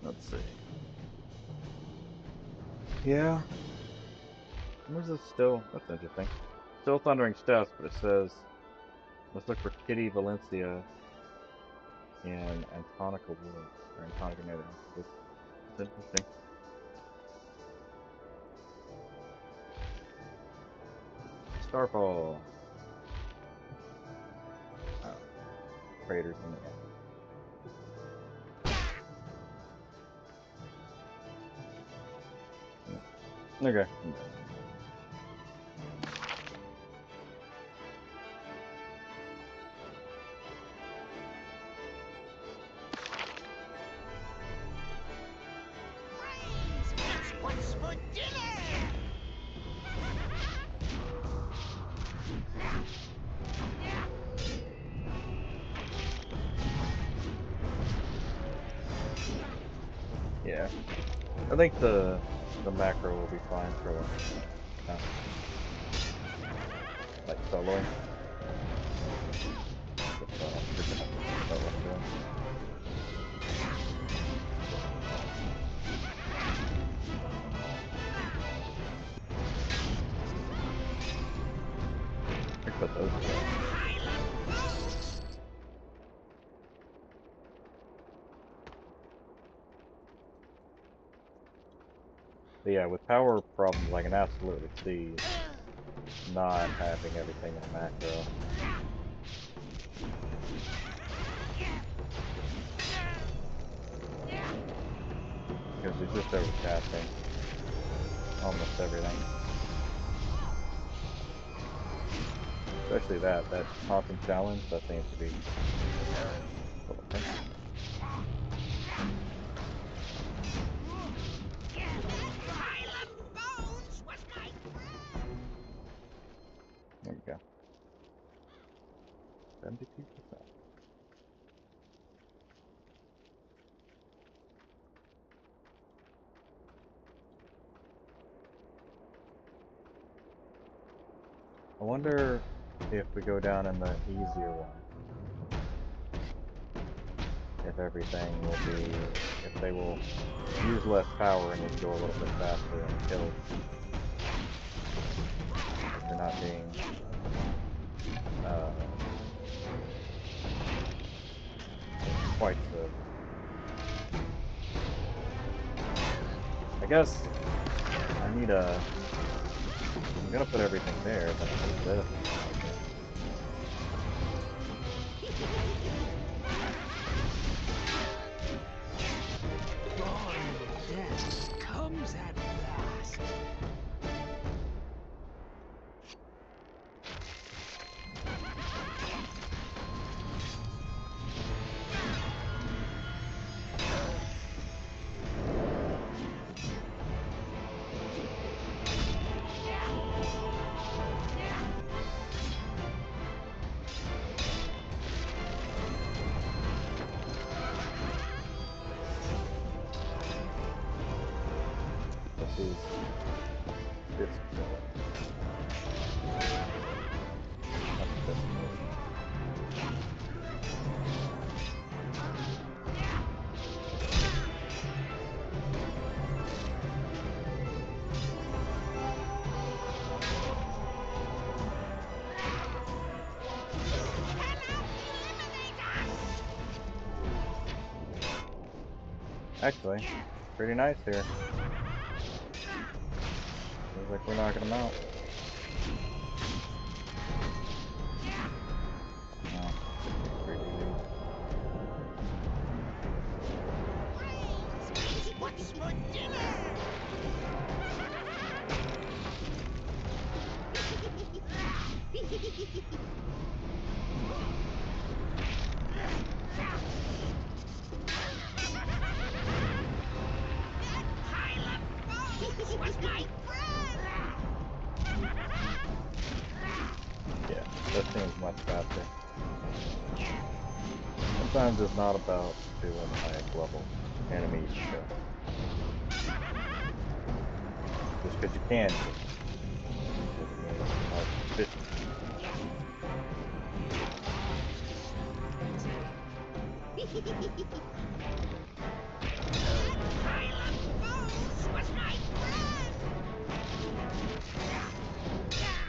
Let's see. Yeah. Where's this still? That's interesting. Still Thundering Steps, but it says, let's look for Kitty Valencia in Antonica Woods, or Antonica near there. That's interesting. Starfall. Oh, craters in the air. Okay. Brains, that's what's for dinner! Yeah. I think the macro will be fine for like soloing. Just, freaking about what I'm doing. I put those away. But yeah, with power problems, I can absolutely see not having everything in macro. Because you're just overcasting almost everything. Especially that constant challenge, that seems to be full of things. Violent Bones was my friend! There we go. 72%. I wonder if we go down in the easier one, if everything will be, if they will use less power and just go a little bit faster and kill if they're not being quite so. I guess I need a. I'm gonna put everything there, but I need this. is this killer. That's this killer. Actually, pretty nice here. Seems like we're knocking them out. No, pretty easy. What's for dinner? That pile of bones was my friend! Yeah, that seems much faster. Sometimes it's not about doing high level enemies just because you can. Doesn't mean it's more efficient. Pile of bones was my friend! Rise from the grave!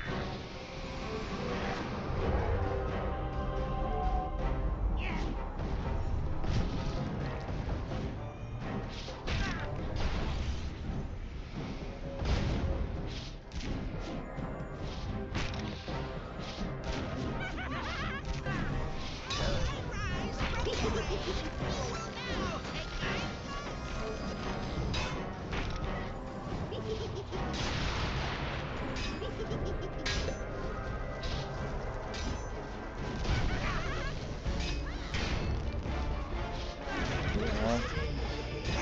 You will now take my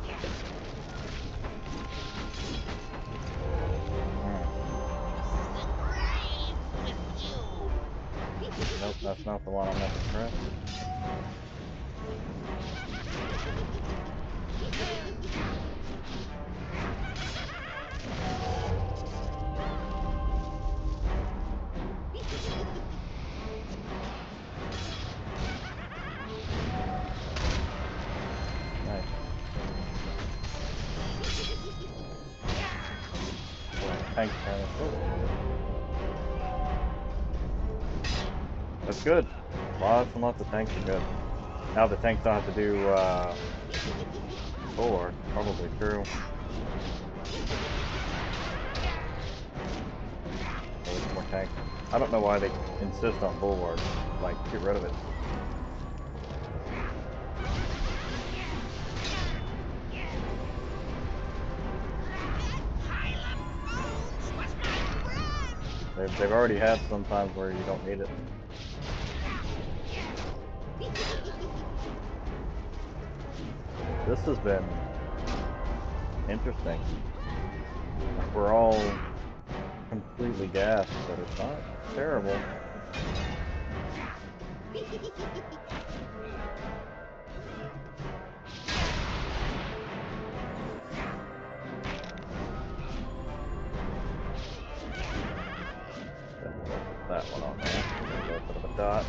Yeah. the grave with you! Nope, that's not the one I meant to press. Nice. Tank cannon. That's good. Lots and lots of tanks are good. Now the tanks don't have to do bulwark. Probably true. There's more tanks. I don't know why they insist on bulwark. Like, get rid of it. Pile of bones was my friend! They've already had some times where you don't need it. This has been interesting. We're all completely gassed, but it's not terrible. Put that one on there. A little bit of a dot.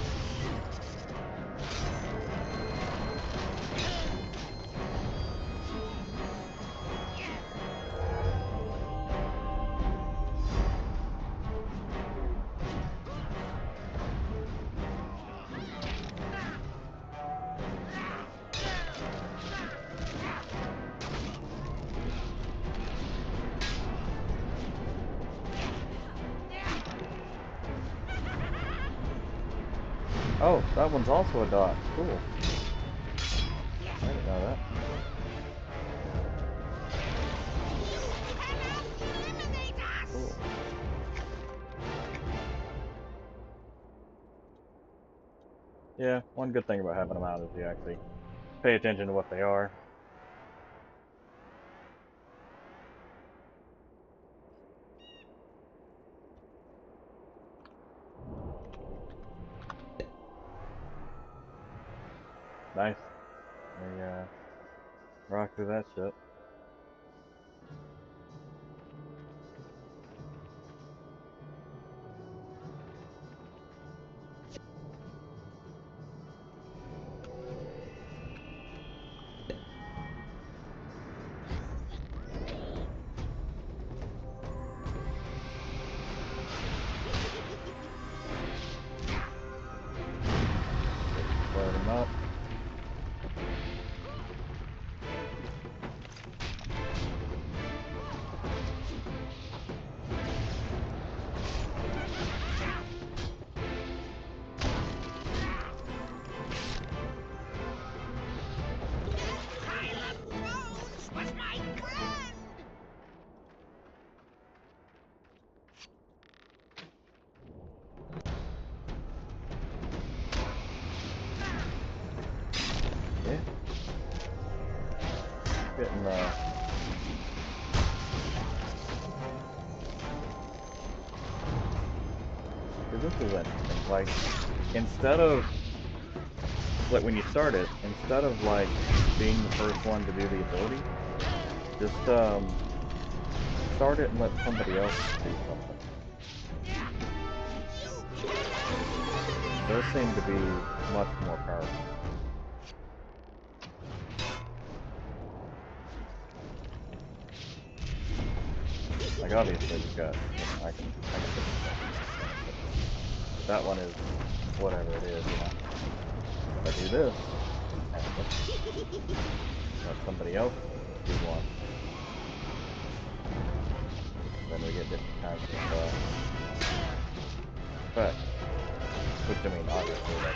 Oh, that one's also a dot. Cool. I didn't know that. Eliminate us! Cool. Yeah, one good thing about having them out is you actually pay attention to what they are. Nice. They, rock through that shit. Start him up. Highland Rose was my friend! Yeah. Getting Dude, this is interesting. Like, instead of like when you start it, instead of like being the first one to do the ability, just start it and let somebody else do something. Those seem to be much more powerful. Like obviously you've got, I can fix that. That one is whatever it is, you know. If I do this, let somebody else do one. Then we get different kinds of effects. Which I mean, obviously that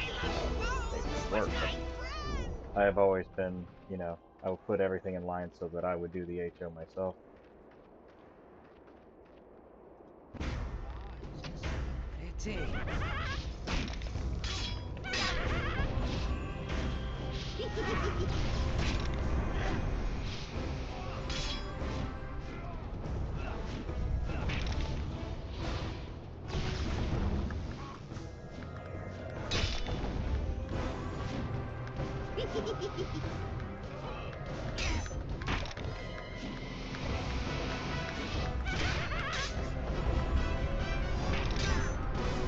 makes it work. But I have always been, you know, I would put everything in line so that I would do the HO myself. Pretty.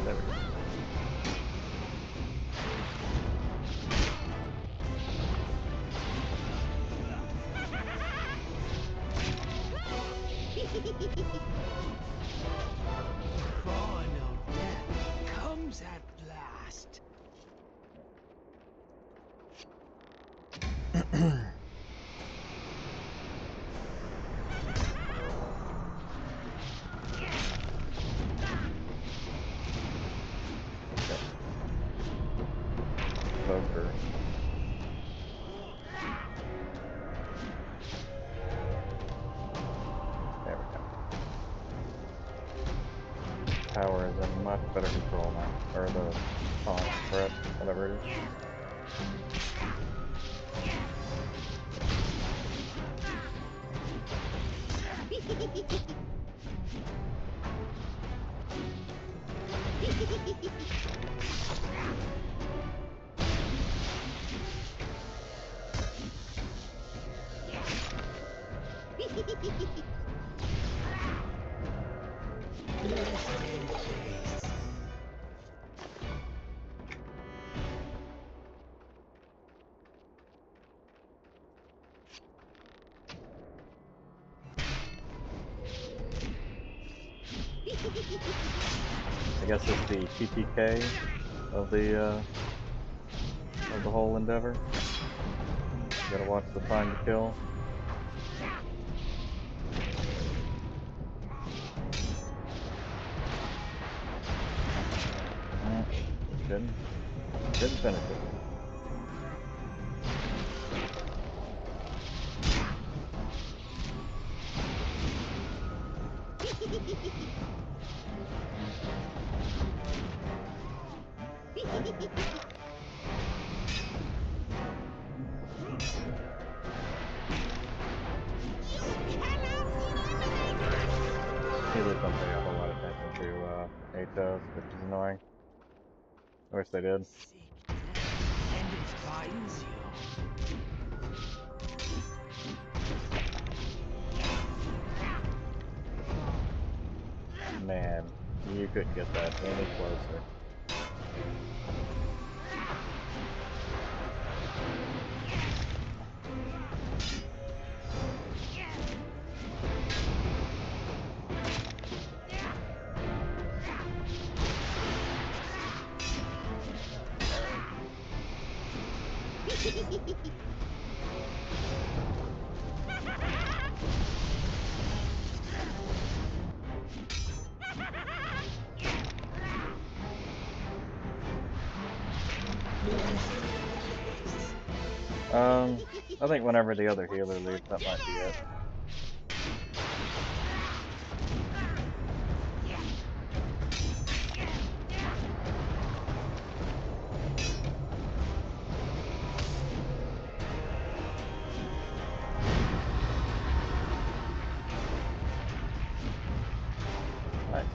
There we go. Call of death comes at last. Poker. There we go. Power is in much better control now. Or the taunt, threat, whatever it is. I guess it's the TTK of the whole endeavor. You gotta watch the time to kill. Didn't finish it. Usually don't pay a whole lot of attention to HOs, which is annoying. I wish they did. Seek death, and it finds you. Man, you couldn't get that any closer. I think whenever the other healer leaves, that might be it. Nice.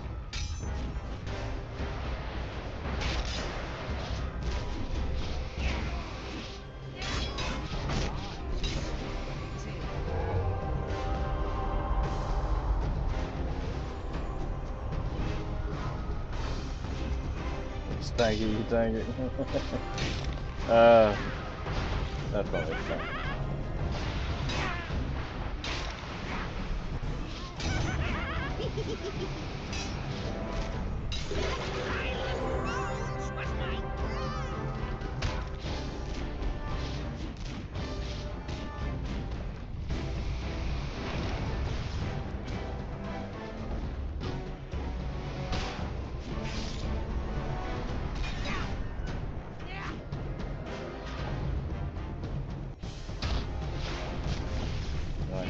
Thank you, thank you. That's always fun. Nice.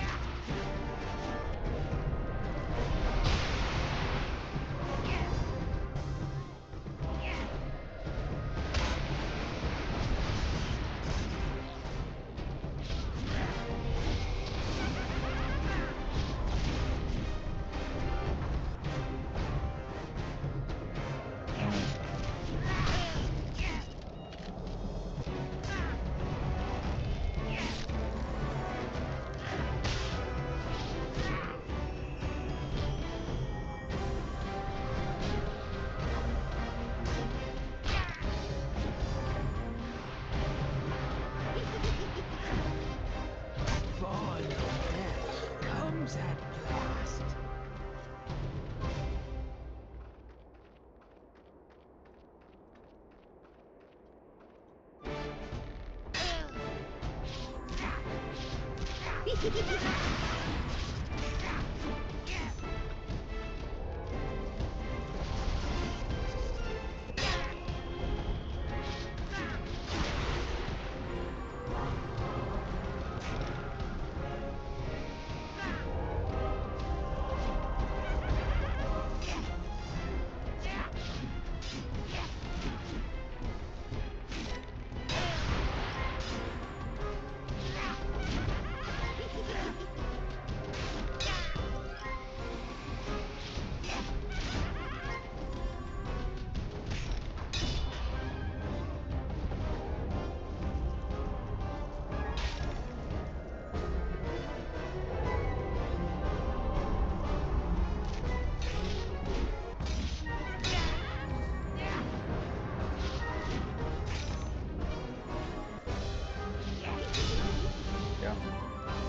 Final death comes at last.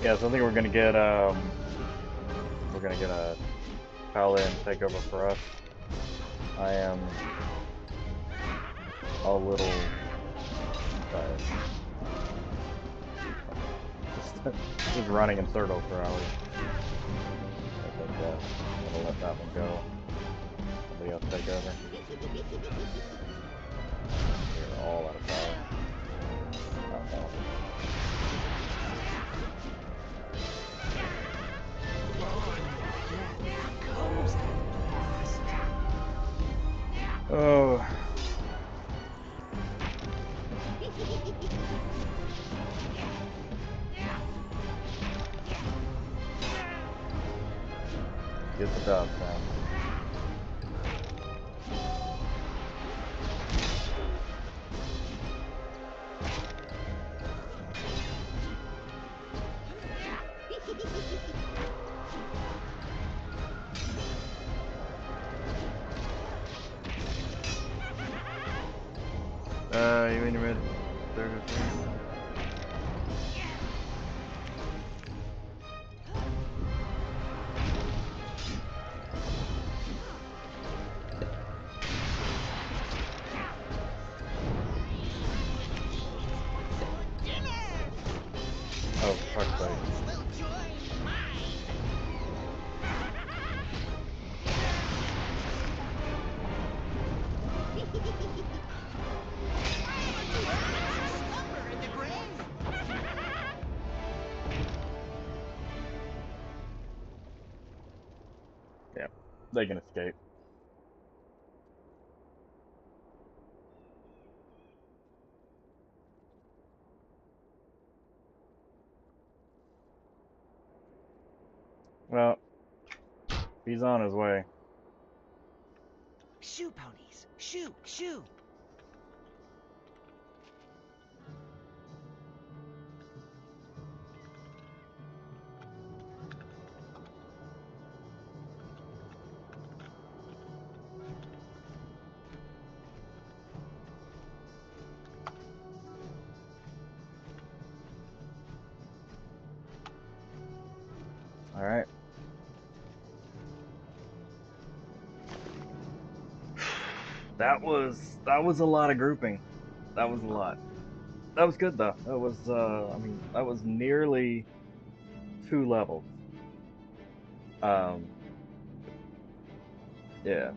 Yeah, so I think we're gonna get a paladin takeover for us. I am a little tired. Just running in circles for hours. I think I'm gonna let that one go. Somebody else take over. We're all out of power. Oh no. Comes at last. Oh. Get the job done. You mean you made it? There. Oh, fuck's sake. Will join mine. Slumber in the grave. Yeah, they can escape. Well, he's on his way. Shoo, ponies. Shoo, shoo. All right. That was a lot of grouping. That was a lot. That was good though. That was I mean that was nearly 2 levels. Um, yeah,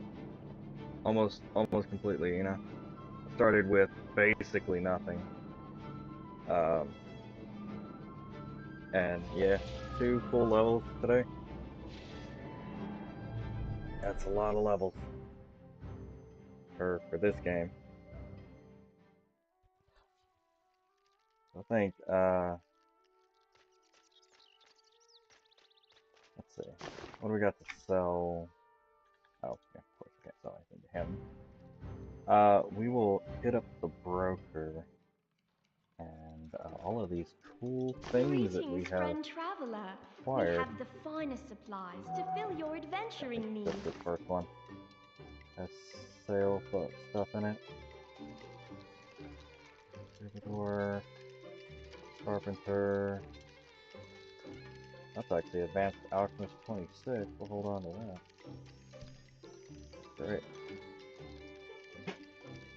almost completely. You know, started with basically nothing. Um, and yeah, 2 full levels today. That's a lot of levels for this game. I think let's see, what do we got to sell? Oh, yeah, of course we can't sell anything to him. We will hit up the broker and all of these cool things that we Greetings, have friend traveler. We acquired. have the finest supplies to fill your adventuring That's needs. this first one. Has sale stuff in it. Troubadour, Carpenter. That's actually Advanced Alchemist 26. We'll hold on to that. Great.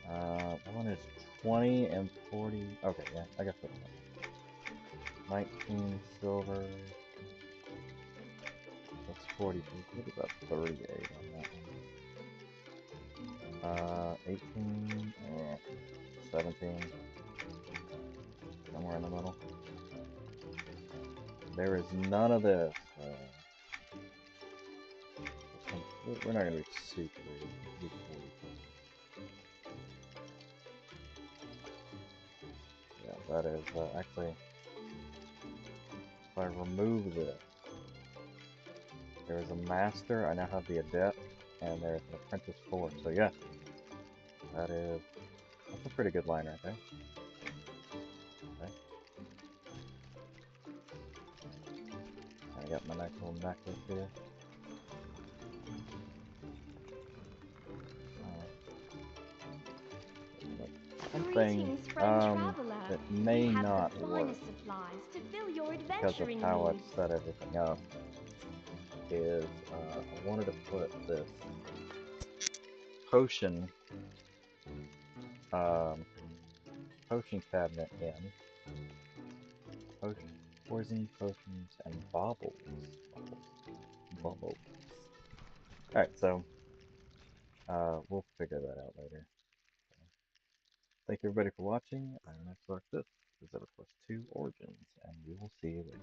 That one is 20 and 40. Okay, yeah, I guess that's fine. 19 silver. That's 40. What about 38 on that one? 18. 17. Somewhere in the middle. There is none of this. We're not gonna be super. Yeah, that is actually. If I remove this, there is a master. I now have the adept, and there's an apprentice 4. So yeah, that's a pretty good line right there. Okay. I got my nice little necklace here. Something Greetings, friend traveler. that We may have not the work finest supplies to fill your because of adventuring how I've needs. set everything up is I wanted to put this potion um, potion cabinet in. Poison potions and baubles. Bubbles. Alright, so we'll figure that out later. Thank you everybody for watching. I'm This is EQ2 Origins, and we will see you later.